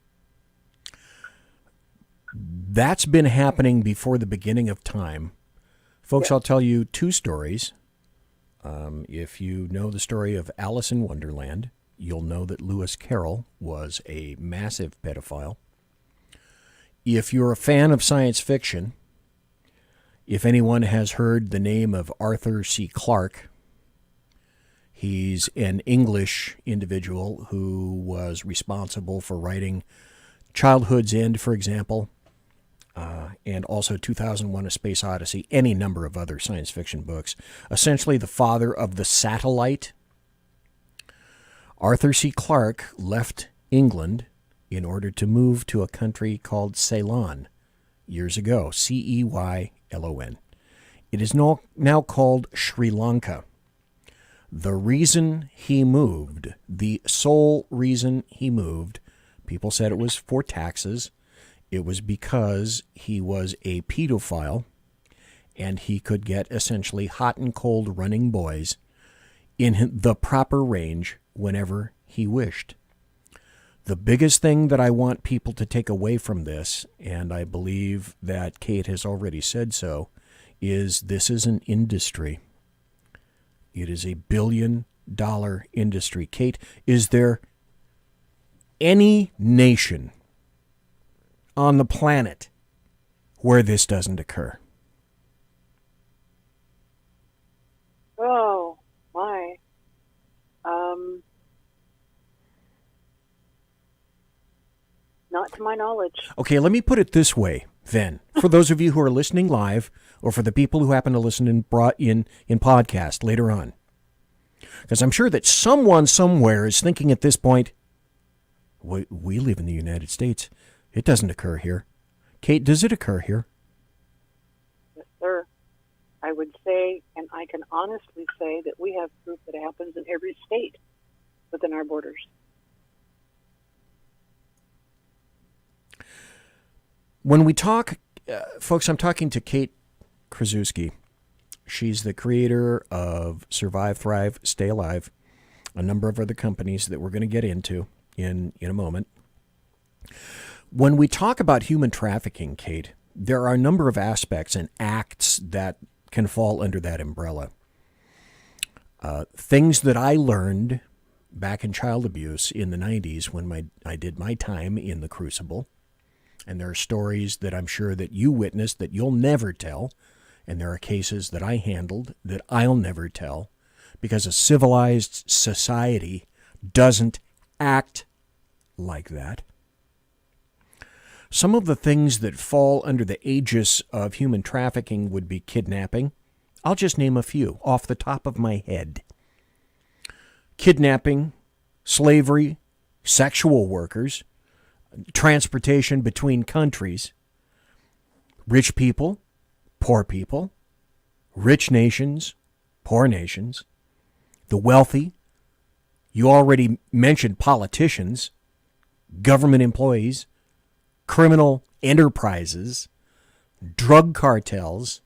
That's been happening before the beginning of time. Folks, I'll tell you two stories. If you know the story of Alice in Wonderland, you'll know that Lewis Carroll was a massive pedophile. If you're a fan of science fiction, if anyone has heard the name of Arthur C. Clarke, he's an English individual who was responsible for writing Childhood's End, for example, and also 2001: A Space Odyssey, any number of other science fiction books. Essentially the father of the satellite. Arthur C. Clarke left England in order to move to a country called Ceylon years ago, Ceylon. It is now called Sri Lanka. The reason he moved, the sole reason he moved, people said it was for taxes. It was because he was a pedophile and he could get essentially hot and cold running boys in the proper range whenever he wished. The biggest thing that I want people to take away from this, and I believe that Kate has already said so, is this is an industry. It is a $1 billion industry. Kate, is there any nation on the planet where this doesn't occur? Oh, my. Not to my knowledge. Okay, let me put it this way, then. For those of you who are listening live, or for the people who happen to listen in podcast later on. Because I'm sure that someone somewhere is thinking at this point, we live in the United States. It doesn't occur here. Kate, does it occur here? Yes, sir. I would say, and I can honestly say, that we have proof that it happens in every state within our borders. When we talk, folks, I'm talking to Kate Krasuski. She's the creator of Survive, Thrive, Stay Alive, a number of other companies that we're going to get into in a moment. When we talk about human trafficking, Kate, there are a number of aspects and acts that can fall under that umbrella. Things that I learned back in child abuse in the 90s when I did my time in the Crucible. And there are stories that I'm sure that you witnessed that you'll never tell. And there are cases that I handled that I'll never tell because a civilized society doesn't act like that. Some of the things that fall under the aegis of human trafficking would be kidnapping. I'll just name a few off the top of my head. Kidnapping, slavery, sexual workers, transportation between countries, rich people, poor people, rich nations, poor nations, the wealthy. You already mentioned politicians, government employees, criminal enterprises, drug cartels,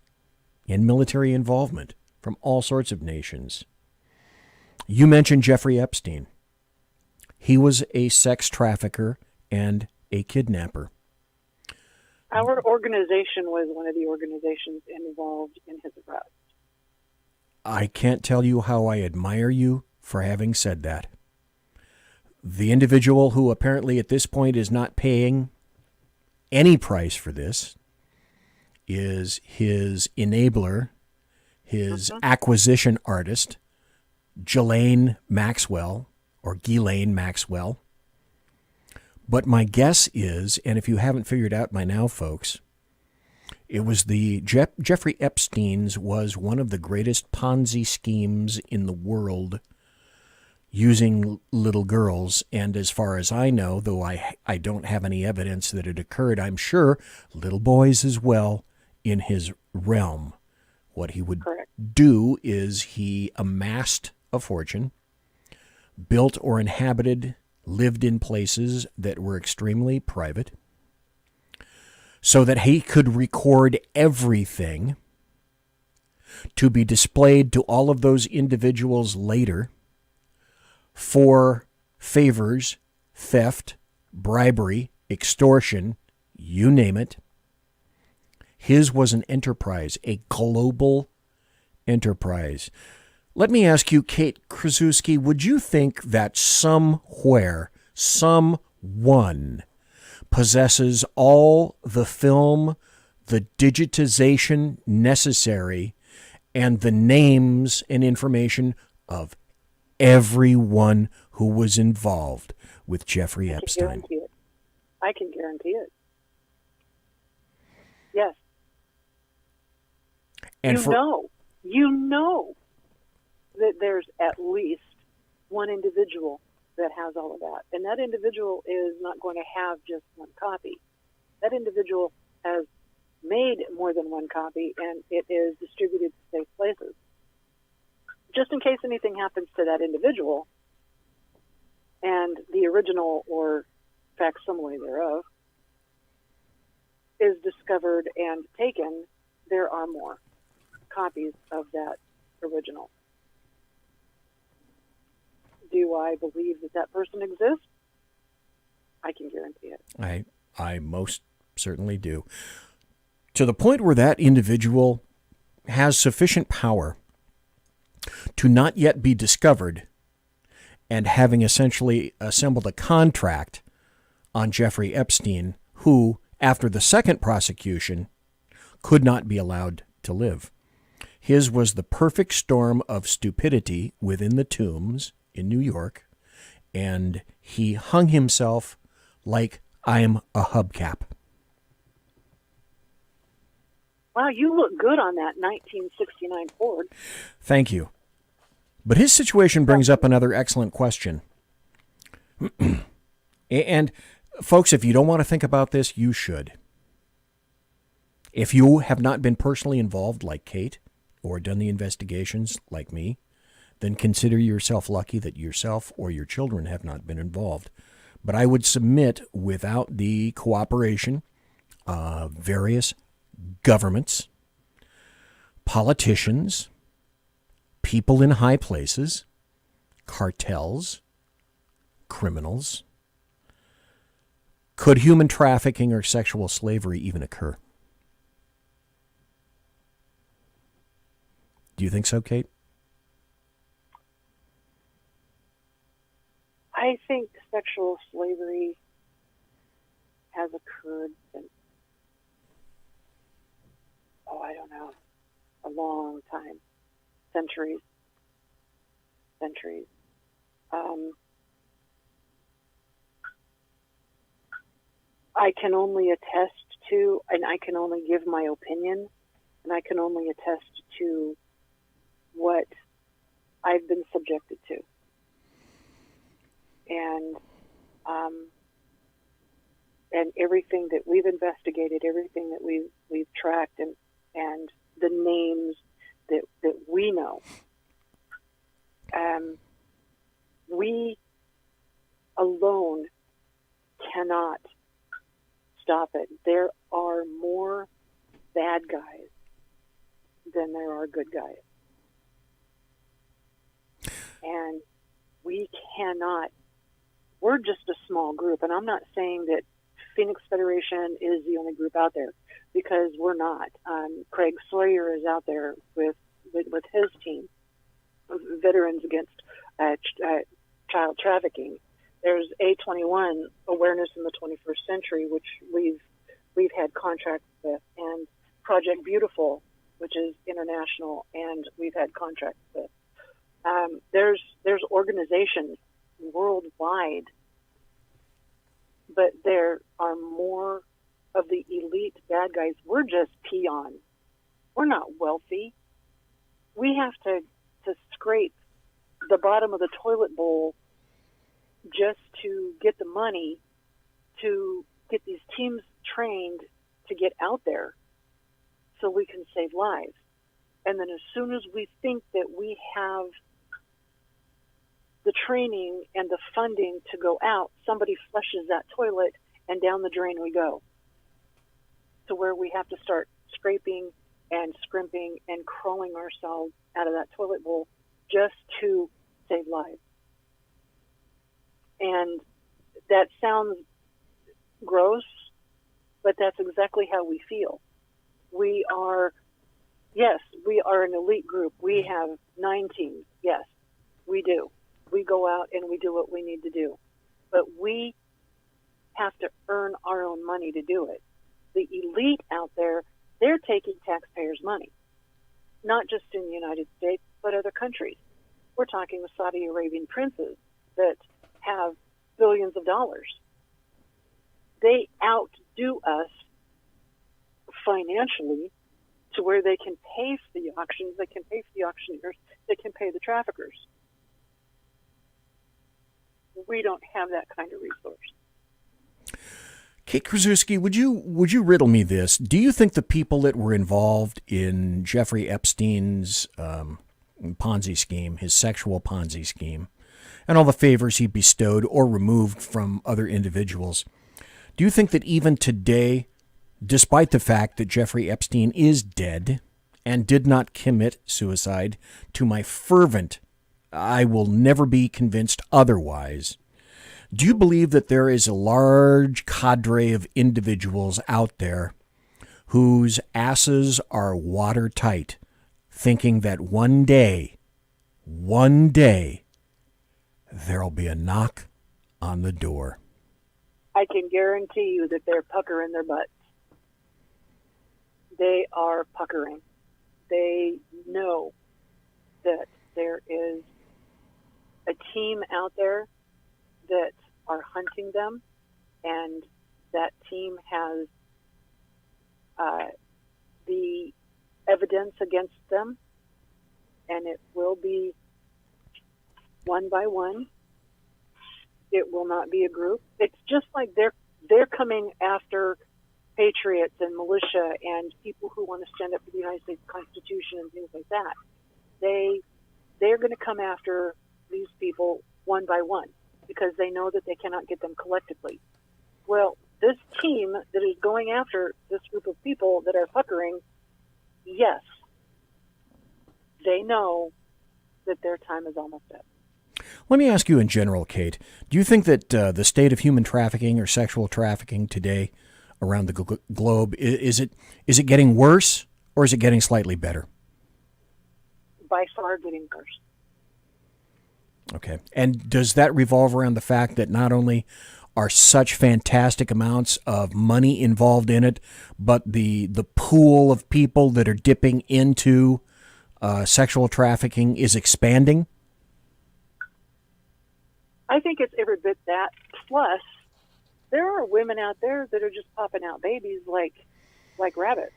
and military involvement from all sorts of nations. You mentioned Jeffrey Epstein. He was a sex trafficker and a kidnapper. Our organization was one of the organizations involved in his arrest. I can't tell you how I admire you for having said that. The individual who apparently at this point is not paying any price for this is his enabler, his acquisition artist, Ghislaine Maxwell, or Ghislaine Maxwell. But my guess is, and if you haven't figured out by now, folks, it was Jeffrey Epstein's was one of the greatest Ponzi schemes in the world using little girls. And as far as I know, though I don't have any evidence that it occurred, I'm sure little boys as well in his realm. What he would do is he amassed a fortune, built or inhabited, lived in places that were extremely private, so that he could record everything to be displayed to all of those individuals later for favors, theft, bribery, extortion, you name it. His was an enterprise, a global enterprise. Let me ask you, Kate Krasuski, would you think that somewhere, someone possesses all the film, the digitization necessary, and the names and information of everyone who was involved with Jeffrey Epstein? I can guarantee it. Yes. And you know that there's at least one individual that has all of that. And that individual is not going to have just one copy. That individual has made more than one copy, and it is distributed to safe places. Just in case anything happens to that individual, and the original or facsimile thereof is discovered and taken, there are more copies of that original. Do I believe that that person exists? I can guarantee it. I most certainly do. To the point where that individual has sufficient power to not yet be discovered, and having essentially assembled a contract on Jeffrey Epstein, who, after the second prosecution, could not be allowed to live. His was the perfect storm of stupidity within the tombs in New York, and he hung himself like I'm a hubcap. Wow, you look good on that 1969 Ford. Thank you. But his situation brings up another excellent question. And folks, if you don't want to think about this, you should. If you have not been personally involved like Kate, or done the investigations like me, then consider yourself lucky that yourself or your children have not been involved. But I would submit, without the cooperation of various governments, politicians, people in high places, cartels, criminals, could human trafficking or sexual slavery even occur? Do you think so, Kate? I think sexual slavery has occurred since, I don't know, a long time. Centuries. I can only attest to, and I can only give my opinion, and I can only attest to what I've been subjected to. And and everything that we've investigated, everything that we've tracked, and the names that we know, we alone cannot stop it. There are more bad guys than there are good guys. And we cannot, we're just a small group, and I'm not saying that Phoenix Federation is the only group out there, because we're not. Craig Sawyer is out there with his team, Veterans Against Child Trafficking. There's A21, Awareness in the 21st Century, which we've had contracts with, and Project Beautiful, which is international, and we've had contracts with. There's organizations worldwide, but there are more of the elite bad guys. We're just peons. We're not wealthy. We have to scrape the bottom of the toilet bowl just to get the money to get these teams trained to get out there so we can save lives. And then as soon as we think that we have the training and the funding to go out, somebody flushes that toilet and down the drain we go, to where we have to start scraping and scrimping and crawling ourselves out of that toilet bowl just to save lives. And that sounds gross, but that's exactly how we feel. We are an elite group. We have 9 teams. Yes, we do. We go out and we do what we need to do. But we have to earn our own money to do it. The elite out there, they're taking taxpayers' money, not just in the United States, but other countries. We're talking with Saudi Arabian princes that have billions of dollars. They outdo us financially to where they can pay for the auctions, they can pay for the auctioneers, they can pay the traffickers. We don't have that kind of resource. Kate Krasuski, would you riddle me this? Do you think the people that were involved in Jeffrey Epstein's Ponzi scheme, his sexual Ponzi scheme, and all the favors he bestowed or removed from other individuals, do you think that even today, despite the fact that Jeffrey Epstein is dead and did not commit suicide, to my fervent, I will never be convinced otherwise, do you believe that there is a large cadre of individuals out there whose asses are watertight, thinking that one day, there'll be a knock on the door? I can guarantee you that they're puckering their butts. They are puckering. They know that there is a team out there that are hunting them, and that team has the evidence against them, and it will be one by one. It will not be a group. It's just like they're coming after patriots and militia and people who want to stand up for the United States Constitution and things like that. They're going to come after these people one by one because they know that they cannot get them collectively. Well, this team that is going after this group of people that are puckering, yes, they know that their time is almost up. Let me ask you in general, Kate, do you think that the state of human trafficking or sexual trafficking today around the globe, is it getting worse or is it getting slightly better? By far getting worse. Okay. And does that revolve around the fact that not only are such fantastic amounts of money involved in it, but the pool of people that are dipping into sexual trafficking is expanding? I think it's every bit that. Plus, there are women out there that are just popping out babies like rabbits.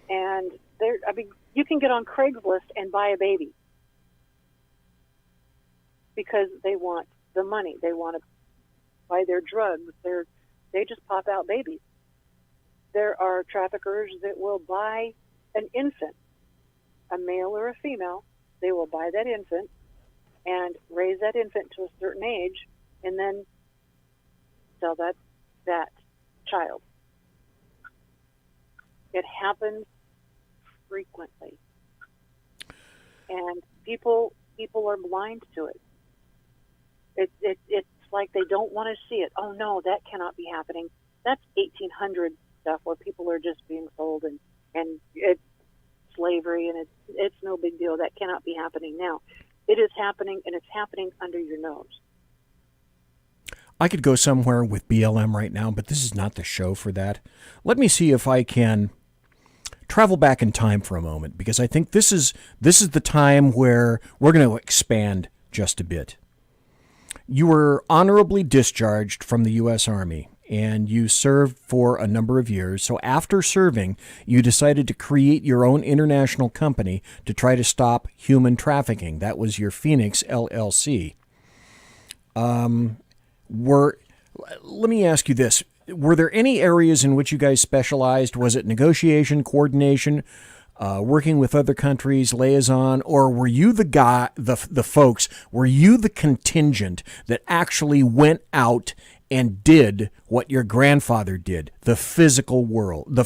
And you can get on Craigslist and buy a baby because they want the money. They want to buy their drugs, their they just pop out babies. There are traffickers that will buy an infant, a male or a female. They will buy that infant and raise that infant to a certain age and then sell that child. It happens frequently. And people are blind to it. It's like they don't want to see it. Oh no, that cannot be happening. That's 1800 stuff where people are just being sold and it's slavery and it's no big deal. That cannot be happening now. It is happening, and it's happening under your nose. I could go somewhere with BLM right now, but this is not the show for that. Let me see if I can travel back in time for a moment, because I think this is the time where we're going to expand just a bit. You were honorably discharged from the U.S. Army, and you served for a number of years. So after serving, you decided to create your own international company to try to stop human trafficking. That was your Phoenix LLC. Let me ask you this. Were there any areas in which you guys specialized? Was it negotiation, coordination, working with other countries, liaison, or were you the guy, the folks, were you the contingent that actually went out and did what your grandfather did, the physical world, the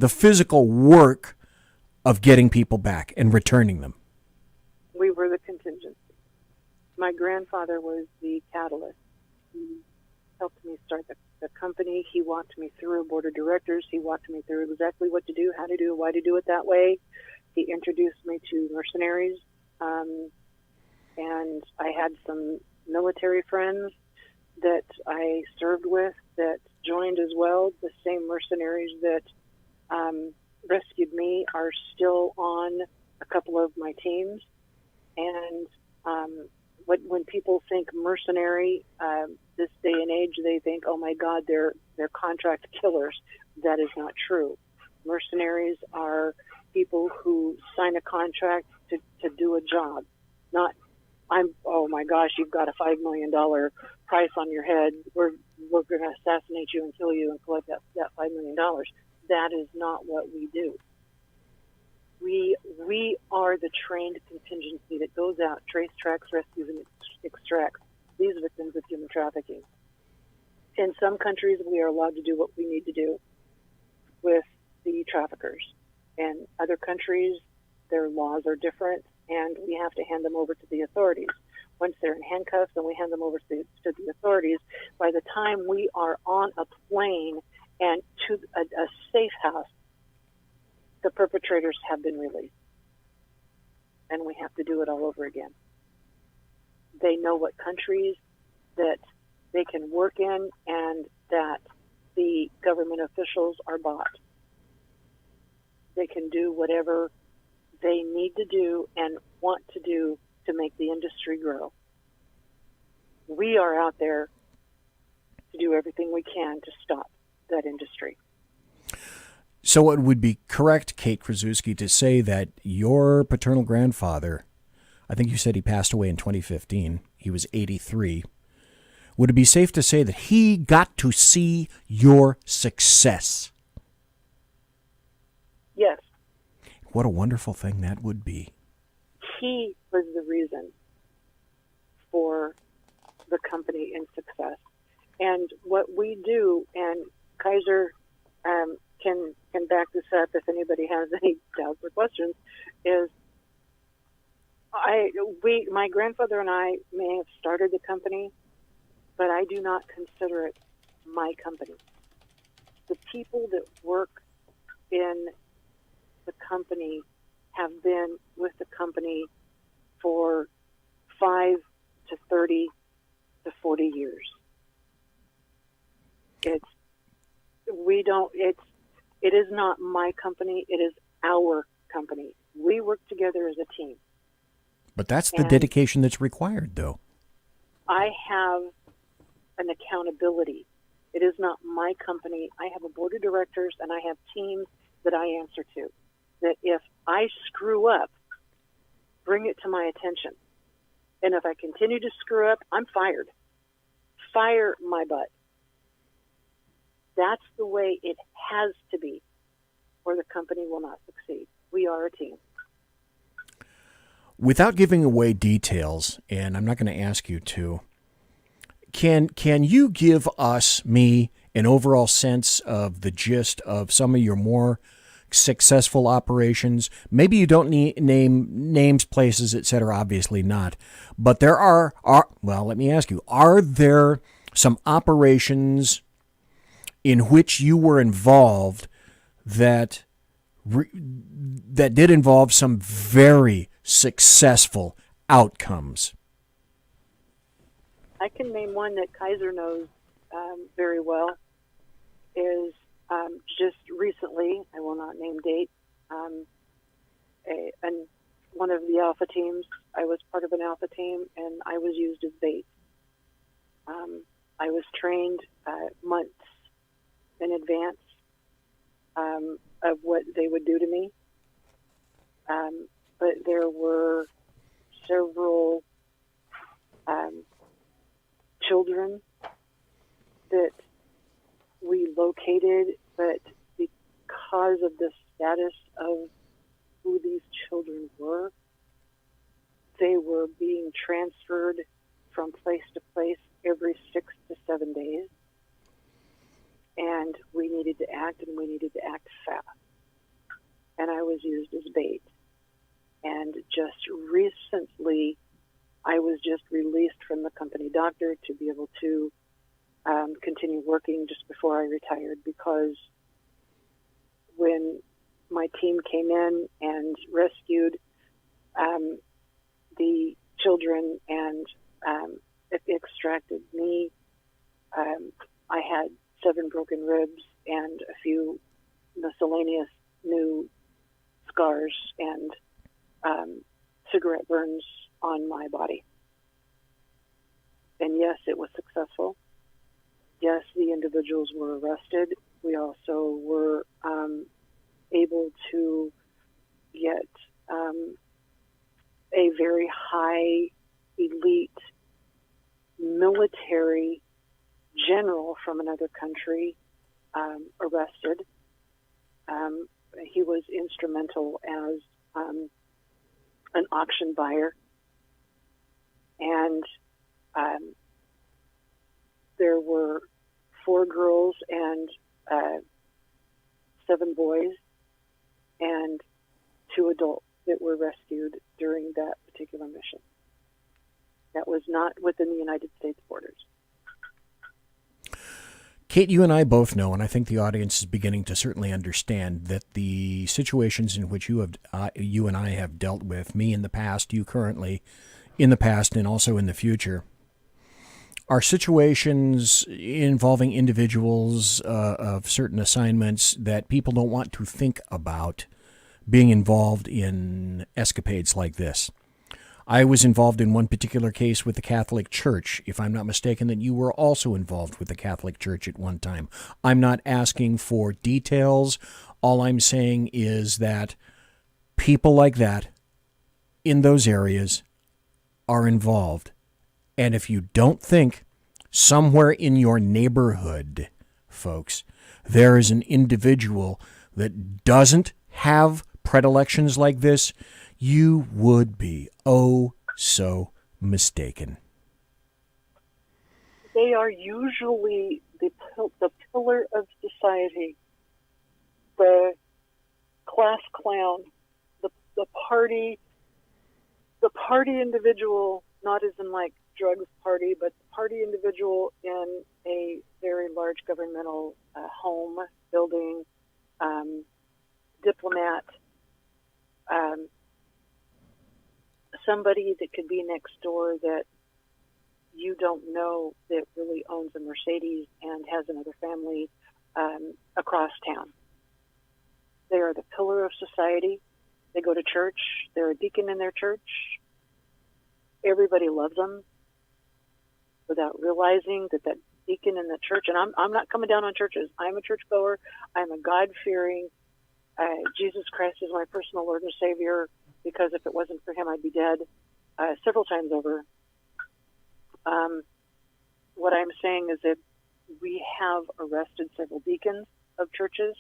physical work of getting people back and returning them? We were the contingency. My grandfather was the catalyst. He helped me start the company. He walked me through a board of directors. He walked me through exactly what to do, how to do, why to do it that way. He introduced me to mercenaries, and I had some military friends that I served with that joined as well. The same mercenaries that rescued me are still on a couple of my teams. And when people think mercenary, this day and age, they think, oh my God, they're contract killers. That is not true. Mercenaries are people who sign a contract to do a job. Not, oh my gosh, you've got a $5 million price on your head. We're going to assassinate you and kill you and collect that $5 million. That is not what we do. We are the trained contingency that goes out, trace, tracks, rescues, and extracts these victims of human trafficking. In some countries, we are allowed to do what we need to do with the traffickers. In other countries, their laws are different, and we have to hand them over to the authorities. Once they're in handcuffs and we hand them over to the authorities, by the time we are on a plane and to a safe house, the perpetrators have been released. And we have to do it all over again. They know what countries that they can work in and that the government officials are bought. They can do whatever they need to do and want to do to make the industry grow. We are out there to do everything we can to stop that industry. So it would be correct, Kate Krasuski, to say that your paternal grandfather, I think you said he passed away in 2015, he was 83. Would it be safe to say that he got to see your success? Yes. What a wonderful thing that would be. He was the reason for the company and success. And what we do, and Kaiser can back this up if anybody has any doubts or questions, is my grandfather and I may have started the company, but I do not consider it my company. The people that work in the company have been with the company for 5 to 30 to 40 years. It is not my company, it is our company. We work together as a team. But that's the dedication that's required, though. I have an accountability. It is not my company. I have a board of directors and I have teams that I answer to. That if I screw up, bring it to my attention. And if I continue to screw up, I'm fired. Fire my butt. That's the way it has to be, or the company will not succeed. We are a team. Without giving away details, and I'm not going to ask you to, can you give us, me, an overall sense of the gist of some of your more successful operations? Maybe you don't need name names, places, etc. Obviously not, but there are well, let me ask you: are there some operations in which you were involved that did involve some very successful outcomes? I can name one that Kaiser knows very well. Is just recently, I will not name date, and one of the alpha teams, I was part of an alpha team, and I was used as bait. I was trained months in advance of what they would do to me. But there were several children that we located, but because of the status of who these children were, they were being transferred from place to place every 6 to 7 days. And we needed to act, and we needed to act fast. And I was used as bait. And just recently, I was just released from the company doctor to be able to continue working just before I retired, because when my team came in and rescued the children and extracted me, I had 7 broken ribs and a few miscellaneous new scars and cigarette burns on my body. And yes, it was successful. Yes, the individuals were arrested. We also were able to get a very high elite military general from another country arrested. He was instrumental as an auction buyer. And there were 4 girls and 7 boys and 2 adults that were rescued during that particular mission. That was not within the United States borders. Kate, you and I both know, and I think the audience is beginning to certainly understand, that the situations in which you and I have dealt with, me in the past, you currently, in the past and also in the future, are situations involving individuals of certain assignments that people don't want to think about being involved in escapades like this. I was involved in one particular case with the Catholic Church. If I'm not mistaken, that you were also involved with the Catholic Church at one time. I'm not asking for details. All I'm saying is that people like that in those areas are involved. And if you don't think somewhere in your neighborhood, folks, there is an individual that doesn't have predilections like this, you would be oh so mistaken. They are usually the pillar of society, the class clown, the party individual, not as in like drugs party, but the party individual in a very large governmental home, building, diplomat, somebody that could be next door that you don't know that really owns a Mercedes and has another family across town. They are the pillar of society. They go to church. They're a deacon in their church. Everybody loves them without realizing that deacon in the church, and I'm not coming down on churches. I'm a churchgoer. I'm a God-fearing. Jesus Christ is my personal Lord and Savior, because if it wasn't for him, I'd be dead several times over. What I'm saying is that we have arrested several deacons of churches,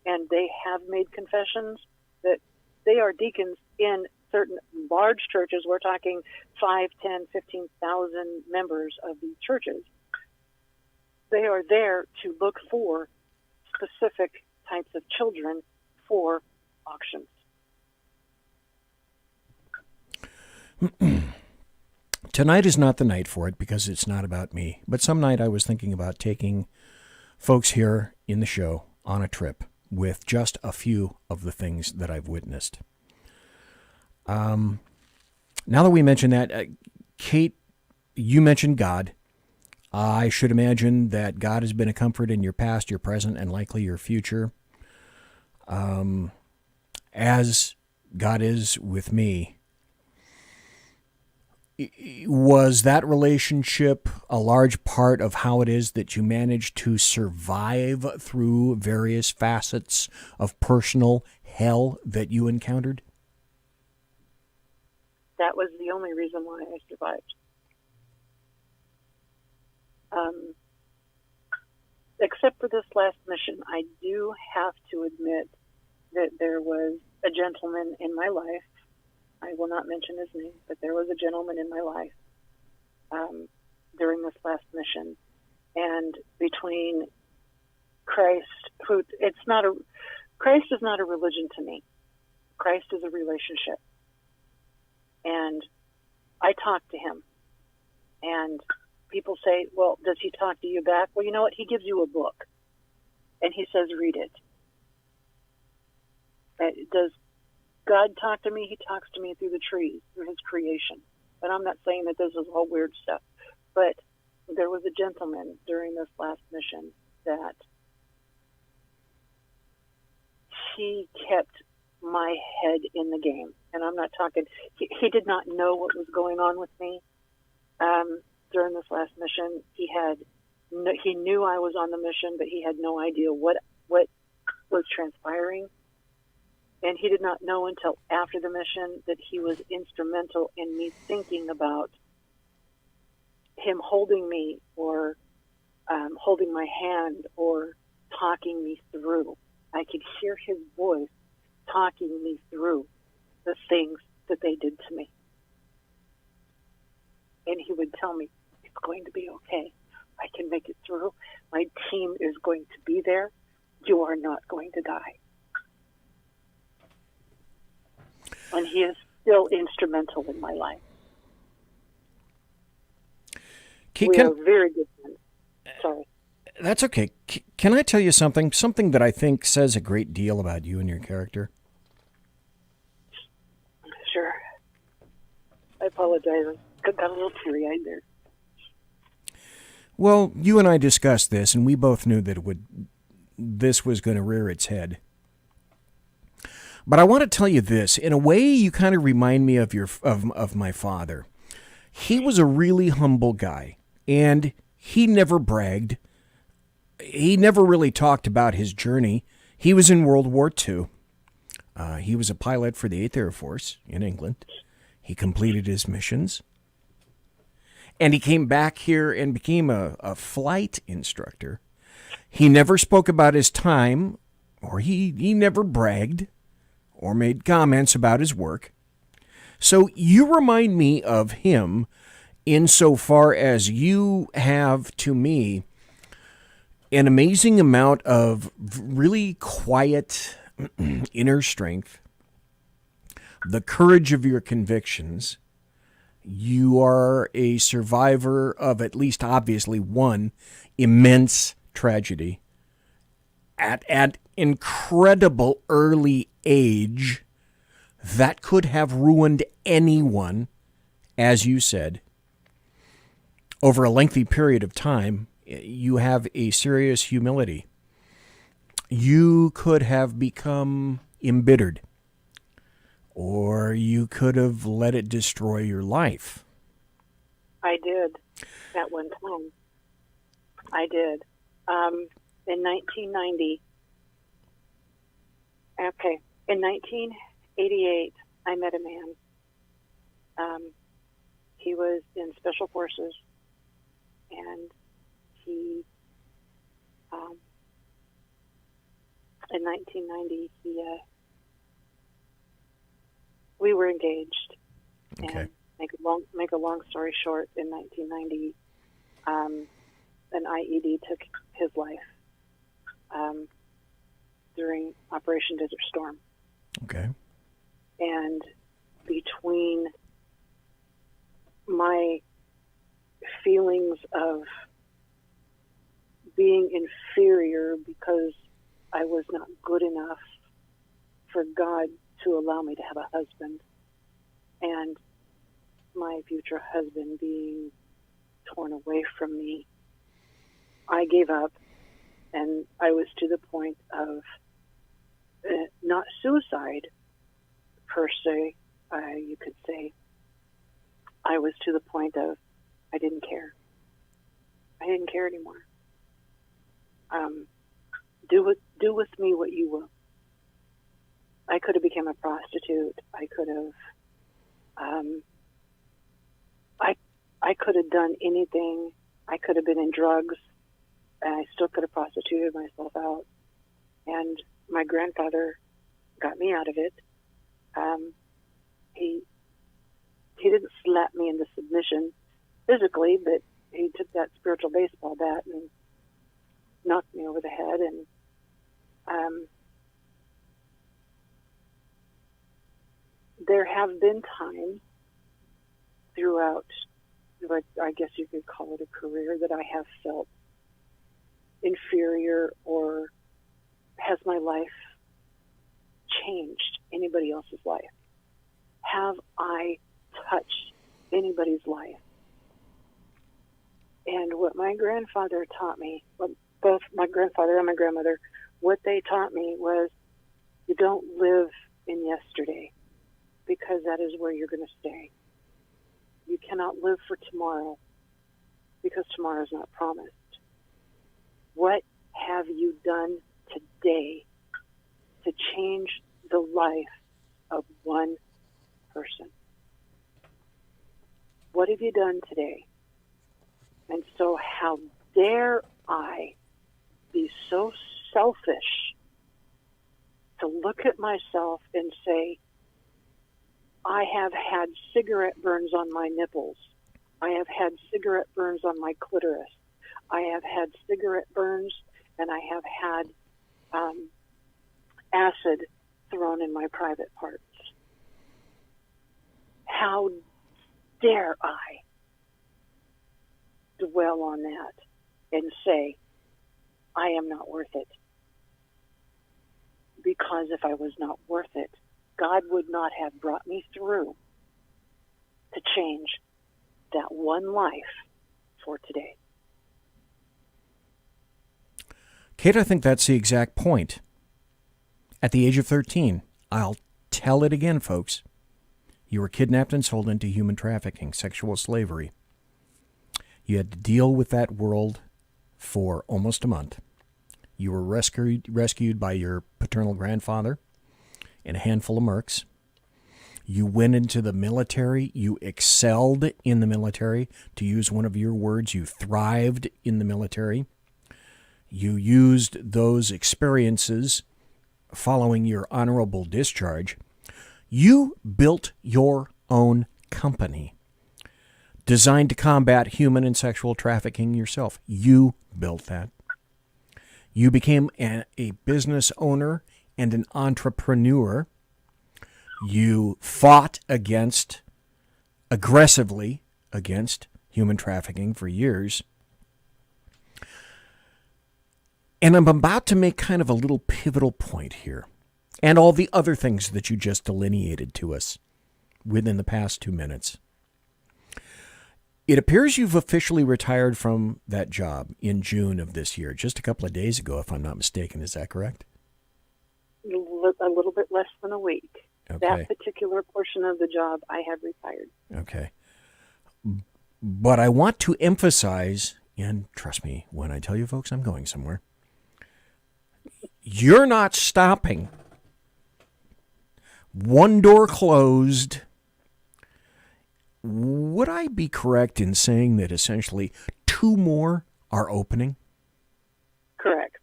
and they have made confessions that they are deacons in certain large churches. We're talking 5, 10, 15,000 members of these churches. They are there to look for specific types of children for auctions. Tonight is not the night for it because it's not about me. But some night I was thinking about taking folks here in the show on a trip with just a few of the things that I've witnessed. Now that we mentioned that, Kate, you mentioned God. I should imagine that God has been a comfort in your past, your present, and likely your future. As God is with me. Was that relationship a large part of how it is that you managed to survive through various facets of personal hell that you encountered? That was the only reason why I survived. Except for this last mission, I do have to admit that there was a gentleman in my life. I will not mention his name, but there was a gentleman in my life during this last mission. And between Christ, Christ is not a religion to me. Christ is a relationship. And I talk to him. And people say, well, does he talk to you back? Well, you know what? He gives you a book. And he says, read it. Does God talk to me? He talks to me through the trees, through his creation. But I'm not saying that this is all weird stuff. But there was a gentleman during this last mission that he kept my head in the game. And I'm not talking, he did not know what was going on with me during this last mission. He knew I was on the mission, but he had no idea what was transpiring. And he did not know until after the mission that he was instrumental in me thinking about him holding me or holding my hand or talking me through. I could hear his voice talking me through the things that they did to me. And he would tell me, it's going to be okay. I can make it through. My team is going to be there. You are not going to die. And he is still instrumental in my life. We are very good friends. Sorry. That's okay. Can I tell you something? Something that I think says a great deal about you and your character. Sure. I apologize. I got a little teary-eyed there. Well, you and I discussed this, and we both knew that this was going to rear its head. But I want to tell you this. In a way, you kind of remind me of my father. He was a really humble guy, and he never bragged. He never really talked about his journey. He was in World War II. He was a pilot for the 8th Air Force in England. He completed his missions. And he came back here and became a flight instructor. He never spoke about his time, or he never bragged or made comments about his work. So you remind me of him insofar as you have, to me, an amazing amount of really quiet inner strength, the courage of your convictions. You are a survivor of at least obviously one immense tragedy at incredible early age that could have ruined anyone, as you said. Over a lengthy period of time, you have a serious humility. You could have become embittered, or you could have let it destroy your life. I did at one time. I did. In 1990, in 1988, I met a man. He was in Special Forces, and he in 1990, we were engaged. Okay. And make a long story short, in 1990, an IED took his life during Operation Desert Storm. Okay. And between my feelings of being inferior because I was not good enough for God to allow me to have a husband, and my future husband being torn away from me, I gave up, and I was to the point of not suicide per se, you could say. I was to the point of I didn't care. I didn't care anymore. Do with me what you will. I could have become a prostitute. I could have. I could have done anything. I could have been in drugs, and I still could have prostituted myself out. And my grandfather got me out of it. He didn't slap me into submission physically, but he took that spiritual baseball bat and knocked me over the head. And there have been times throughout, like, I guess you could call it a career, that I have felt inferior, or has my life changed anybody else's life? Have I touched anybody's life? And what my grandfather taught me, both my grandfather and my grandmother, what they taught me was, you don't live in yesterday, because that is where you're going to stay. You cannot live for tomorrow, because tomorrow is not promised. What have you done today to change the life of one person? What have you done today? And so how dare I be so selfish to look at myself and say, I have had cigarette burns on my nipples. I have had cigarette burns on my clitoris. I have had cigarette burns, and I have had acid thrown in my private parts. How dare I dwell on that and say, I am not worth it? Because if I was not worth it, God would not have brought me through to change that one life for today. Kate, I think that's the exact point. At the age of 13, I'll tell it again, folks, you were kidnapped and sold into human trafficking, sexual slavery. You had to deal with that world for almost a month. You were rescued by your paternal grandfather and a handful of mercs. You went into the military. You excelled in the military. To use one of your words, you thrived in the military. You used those experiences following your honorable discharge. You built your own company designed to combat human and sexual trafficking yourself. You built that. You became a business owner and an entrepreneur. You fought aggressively against human trafficking for years. And I'm about to make kind of a little pivotal point here, and all the other things that you just delineated to us within the past 2 minutes. It appears you've officially retired from that job in June of this year, just a couple of days ago, if I'm not mistaken. Is that correct? A little bit less than a week. Okay. That particular portion of the job, I have retired. Okay. But I want to emphasize, and trust me when I tell you folks I'm going somewhere, you're not stopping. One door closed. Would I be correct in saying that essentially 2 more are opening? Correct.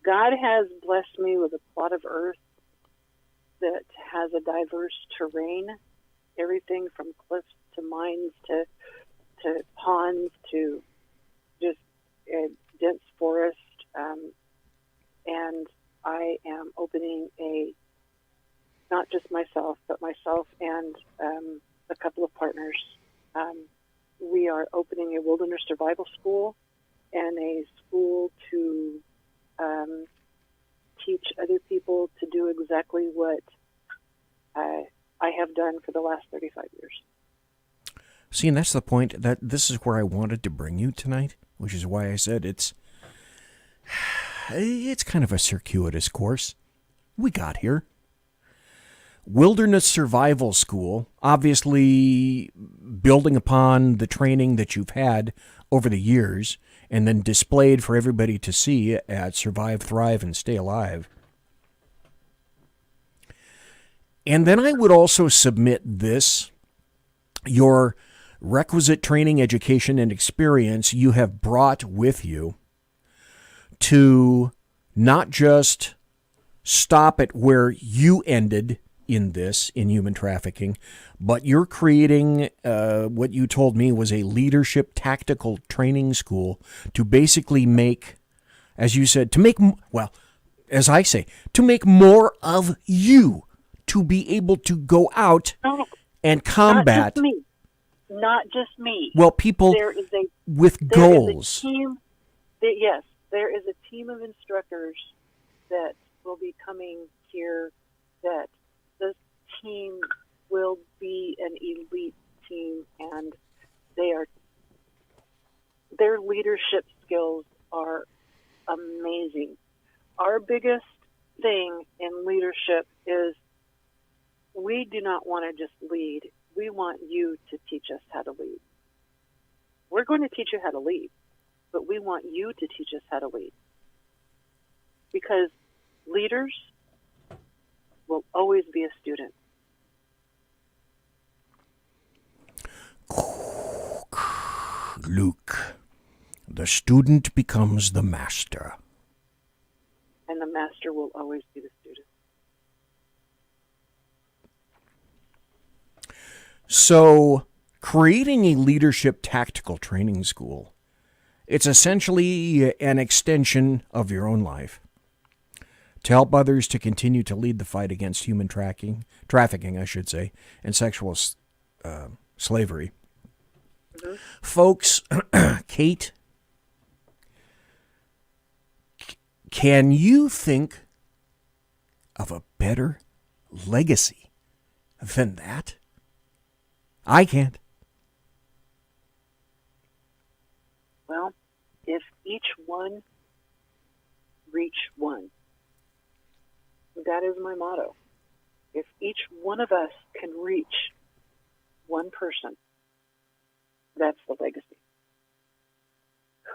God has blessed me with a plot of earth that has a diverse terrain, everything from cliffs to mines to ponds to just a dense forest. And I am opening not just myself, but myself and a couple of partners. We are opening a wilderness survival school and a school to teach other people to do exactly what I have done for the last 35 years. See, and that's the point. That this is where I wanted to bring you tonight, which is why I said it's kind of a circuitous course. We got here. Wilderness Survival School, obviously building upon the training that you've had over the years and then displayed for everybody to see at Survive, Thrive, and Stay Alive. And then I would also submit this, your requisite training, education, and experience you have brought with you to not just stop at where you ended in human trafficking, but you're creating what you told me was a leadership tactical training school to basically make, as you said, as I say, to make more of you, to be able to go out and combat. Not just me. Well, people with goals. There is a team of instructors that will be coming here. That this team will be an elite team, and their leadership skills are amazing. Our biggest thing in leadership is we do not want to just lead. We want you to teach us how to lead. We're going to teach you how to lead, but we want you to teach us how to lead. Because leaders will always be a student. Luke, the student becomes the master. And the master will always be the student. So, creating a leadership tactical training school, it's essentially an extension of your own life to help others to continue to lead the fight against human trafficking, and sexual slavery. Mm-hmm. Folks, Kate, can you think of a better legacy than that? I can't. Well, if each one reach one, that is my motto. If each one of us can reach one person, that's the legacy.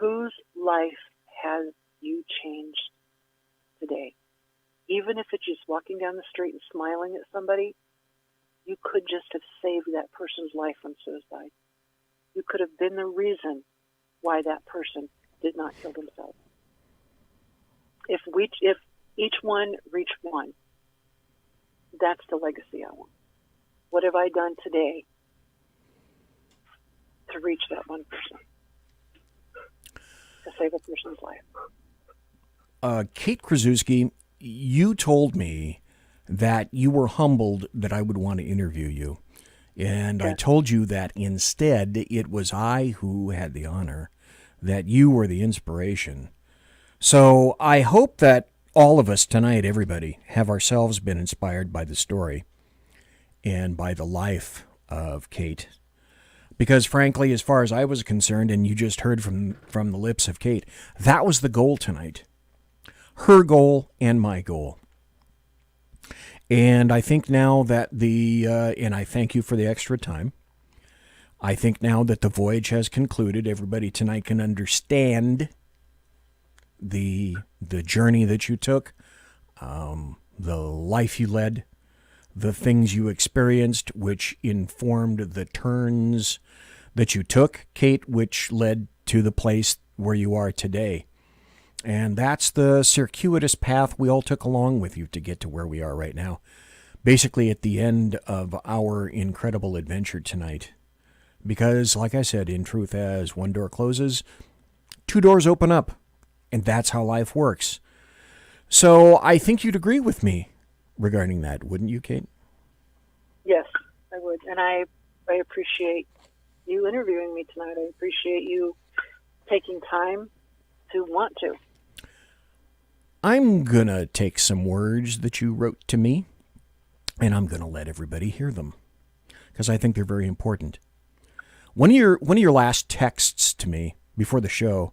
Whose life has you changed today? Even if it's just walking down the street and smiling at somebody, you could just have saved that person's life from suicide. You could have been the reason why that person did not kill themselves. If each one reached one, that's the legacy I want. What have I done today to reach that one person, to save a person's life? Kate Krasuski, you told me that you were humbled that I would want to interview you. And I told you that instead it was I who had the honor, that you were the inspiration. So I hope that all of us tonight, everybody, have ourselves been inspired by the story and by the life of Kate. Because frankly, as far as I was concerned, and you just heard from the lips of Kate, that was the goal tonight. Her goal and my goal. And I think now that and I thank you for the extra time. I think now that the voyage has concluded, everybody tonight can understand the journey that you took, the life you led, the things you experienced, which informed the turns that you took, Kate, which led to the place where you are today. And that's the circuitous path we all took along with you to get to where we are right now. Basically at the end of our incredible adventure tonight. Because, like I said, in truth, as one door closes, two doors open up. And that's how life works. So I think you'd agree with me regarding that, wouldn't you, Kate? Yes, I would. And I appreciate you interviewing me tonight. I appreciate you taking time to want to. I'm going to take some words that you wrote to me, and I'm going to let everybody hear them, because I think they're very important. One of your last texts to me before the show,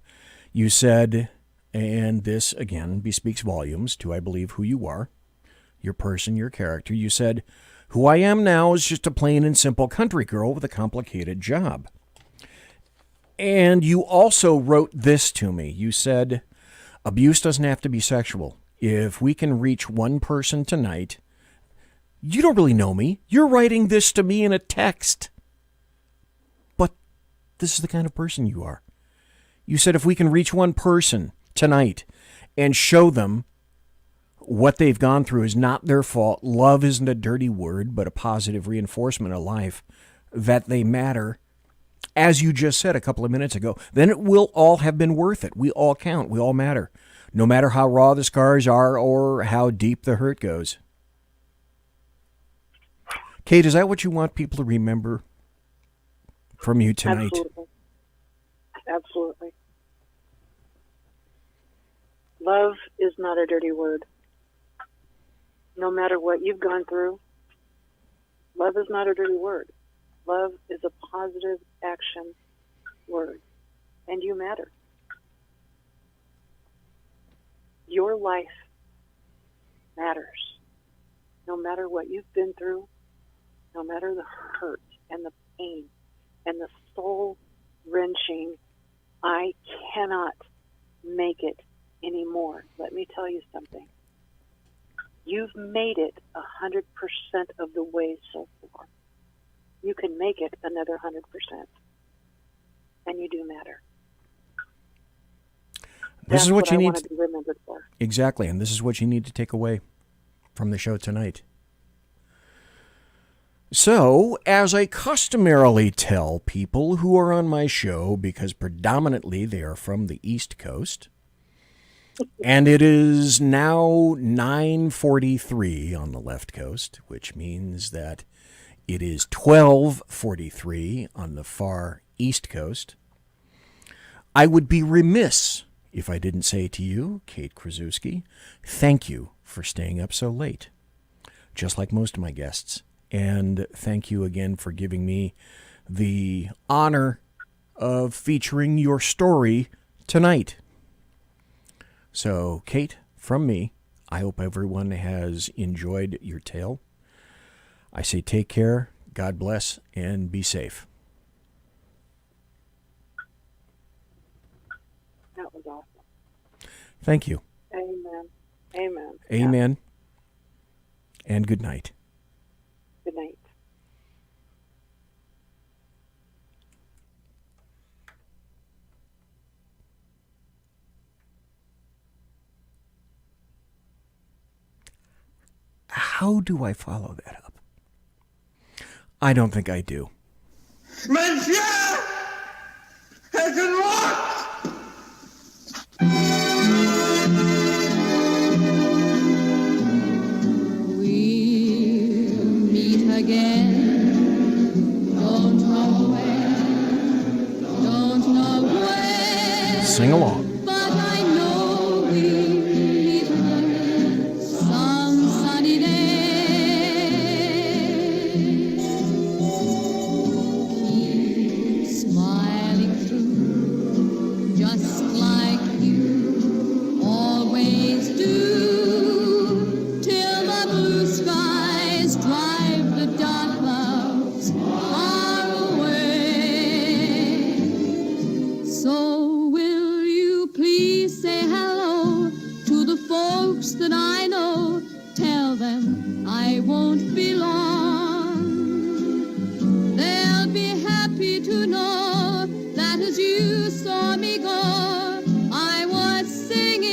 you said, and this, again, bespeaks volumes to, I believe, who you are, your person, your character. You said, "Who I am now is just a plain and simple country girl with a complicated job." And you also wrote this to me. You said, "Abuse doesn't have to be sexual. If we can reach one person tonight," you don't really know me. You're writing this to me in a text. But this is the kind of person you are. You said if we can reach one person tonight and show them what they've gone through is not their fault, love isn't a dirty word, but a positive reinforcement of life, that they matter, as you just said a couple of minutes ago, then it will all have been worth it. We all count. We all matter. No matter how raw the scars are or how deep the hurt goes. Kate, is that what you want people to remember from you tonight? Absolutely. Absolutely. Love is not a dirty word. No matter what you've gone through, love is not a dirty word. Love is a positive action word, and you matter. Your life matters. No matter what you've been through, no matter the hurt and the pain and the soul-wrenching, I cannot make it anymore. Let me tell you something. You've made it 100% of the way so far. You can make it another 100%. And you do matter. This is what you I need want to be remembered for. Exactly, and this is what you need to take away from the show tonight. So, as I customarily tell people who are on my show, because predominantly they are from the East Coast, and it is now 9:43 on the left coast, which means that it is 12:43 on the far East Coast, I would be remiss if I didn't say to you, Kate Krasuski, thank you for staying up so late, just like most of my guests. And thank you again for giving me the honor of featuring your story tonight. So, Kate, from me, I hope everyone has enjoyed your tale. I say take care, God bless, and be safe. That was awesome. Thank you. Amen. Amen. Amen. Yeah. And good night. Good night. How do I follow that up? I don't think I do. Monsieur! Es un mort! We'll meet again. Don't know when. Don't know when. Sing along. But I know we'll meet again some sunny day. Keep smiling through, just like you always do, till the blue skies drive the dark clouds far away. So will you please say hello to the folks that I know? Tell them I won't be long. They'll be happy to know that as you saw me go, I was singing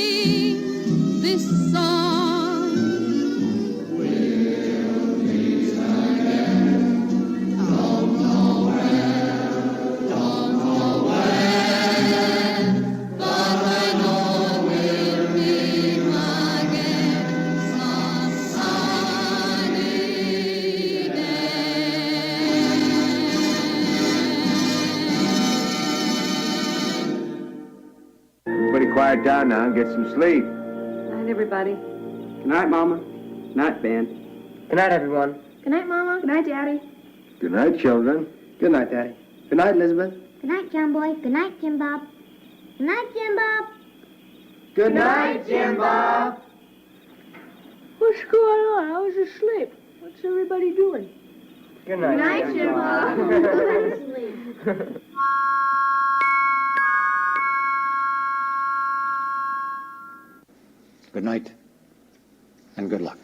quiet down now and get some sleep. Night, everybody. Good night, Mama. Night, Ben. Good night, everyone. Good night, Mama. Good night, Daddy. Good night, children. Good night, Daddy. Good night, Elizabeth. Good night, John Boy. Good night, Jim Bob. Good night, Jim Bob. Good night, Jim Bob. What's going on? I was asleep. What's everybody doing? Good night. Good night, Jim Bob. Go to sleep. Good night, and good luck.